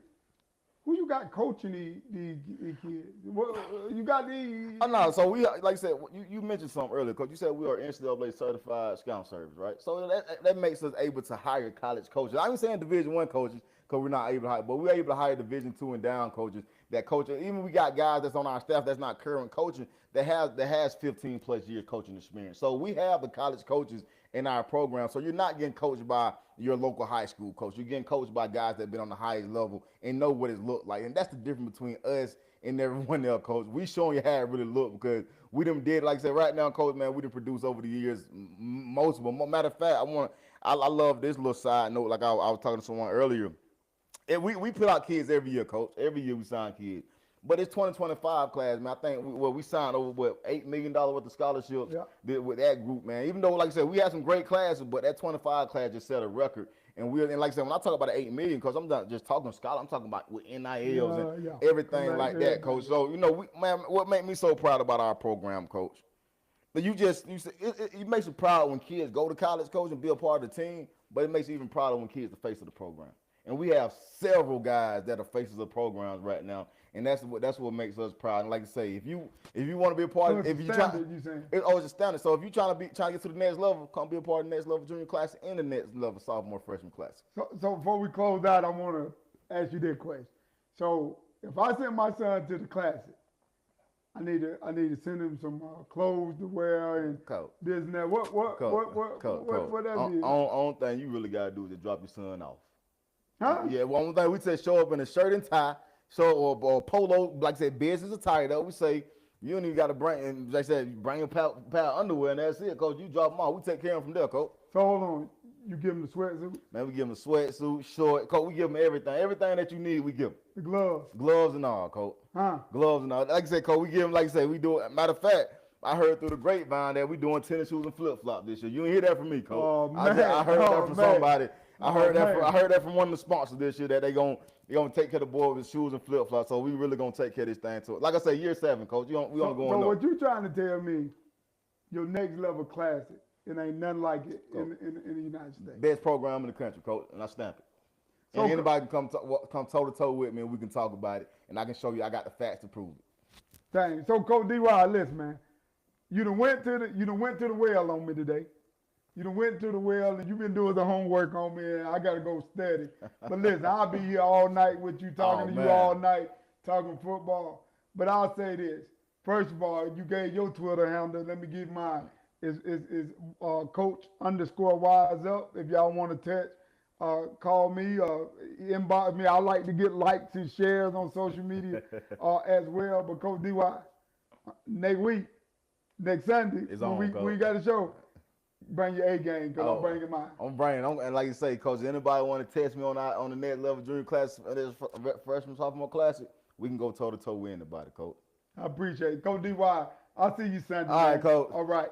who you got coaching these kids? You got these? Oh, no. So, we, like I said, you mentioned something earlier, coach. You said we are NCAA certified scout service, right? So, that makes us able to hire college coaches. I'm saying Division I coaches because we're not able to hire, but we're able to hire Division II and down coaches that coach. Even we got guys that's on our staff that's not current coaching that has 15+ years coaching experience. So, we have the college coaches in our program. So you're not getting coached by your local high school coach. You're getting coached by guys that have been on the highest level and know what it looked like. And that's the difference between us and everyone else, coach. We showing you how it really looked because we done did, like I said, right now, coach, man, we done produced over the years multiple. Matter of fact, I love this little side note, like I was talking to someone earlier. And we put out kids every year, coach. Every year we sign kids. But it's 2025 class, man. I think we signed over $8 million worth of scholarships with that group, man. Even though, like I said, we had some great classes, but that 25 class just set a record. And like I said, when I talk about the $8 million, because I'm not just talking scholar, I'm talking about with NILs and everything like that, coach. So what made me so proud about our program, coach? That it makes you proud when kids go to college, coach, and be a part of the team. But it makes you even prouder when kids are the face of the program. And we have several guys that are faces of programs right now, and that's what makes us proud. And like I say, if you want to be a part of, it's a standard. So if you're trying to get to the next level, come be a part of the next level junior class and the next level sophomore freshman class. So before we close out, I want to ask you this question. So if I send my son to the Classic, I need to send him some clothes to wear and this and that. What that mean? Only thing you really gotta do is to drop your son off. Huh? Yeah, one thing we say, show up in a shirt and tie, or polo, like I said, business attire. Though we say you don't even got to bring, and like I said, bring a pair of underwear, and that's it, coach. You drop them off, we take care of them from there, coach. So hold on, you give them the sweatsuit? Man, we give them a sweatsuit, short, coach. We give them everything that you need. We give them the gloves and all, coach. Gloves and all. Like I said, coach, we give them, like I said, we do it. Matter of fact, I heard through the grapevine that we doing tennis shoes and flip flops this year. You didn't hear that from me, coach. Oh, man. I heard that from somebody. I heard that from one of the sponsors this year that they gonna take care of the boy with shoes and flip flops. So we really gonna take care of this thing too. Like I say, year 7, coach. We gonna go on. So what you trying to tell me? Your next level Classic, it ain't nothing like it in the United States. Best program in the country, coach, and I stamp it. So and anybody can come toe to toe with me, and we can talk about it, and I can show you I got the facts to prove it. Dang. So Coach DY, listen, man. You done went to the well on me today. You done went to the well and you've been doing the homework on me and I got to go study. But listen, I'll be here all night with you, talking to you all night, talking football. But I'll say this. First of all, you gave your Twitter handle. Let me give mine. Is Coach_Wise Up. If y'all want to text, call me, inbox me. I like to get likes and shares on social media as well. But Coach DY, next Sunday, we got a show. Bring your A game, because I'm bringing mine. I'm bringing, and like you say, coach, anybody want to test me on the next level junior class, freshman, sophomore classic, we can go toe to toe with anybody, coach. I appreciate it. Coach DY, I'll see you Sunday. All right, coach. All right.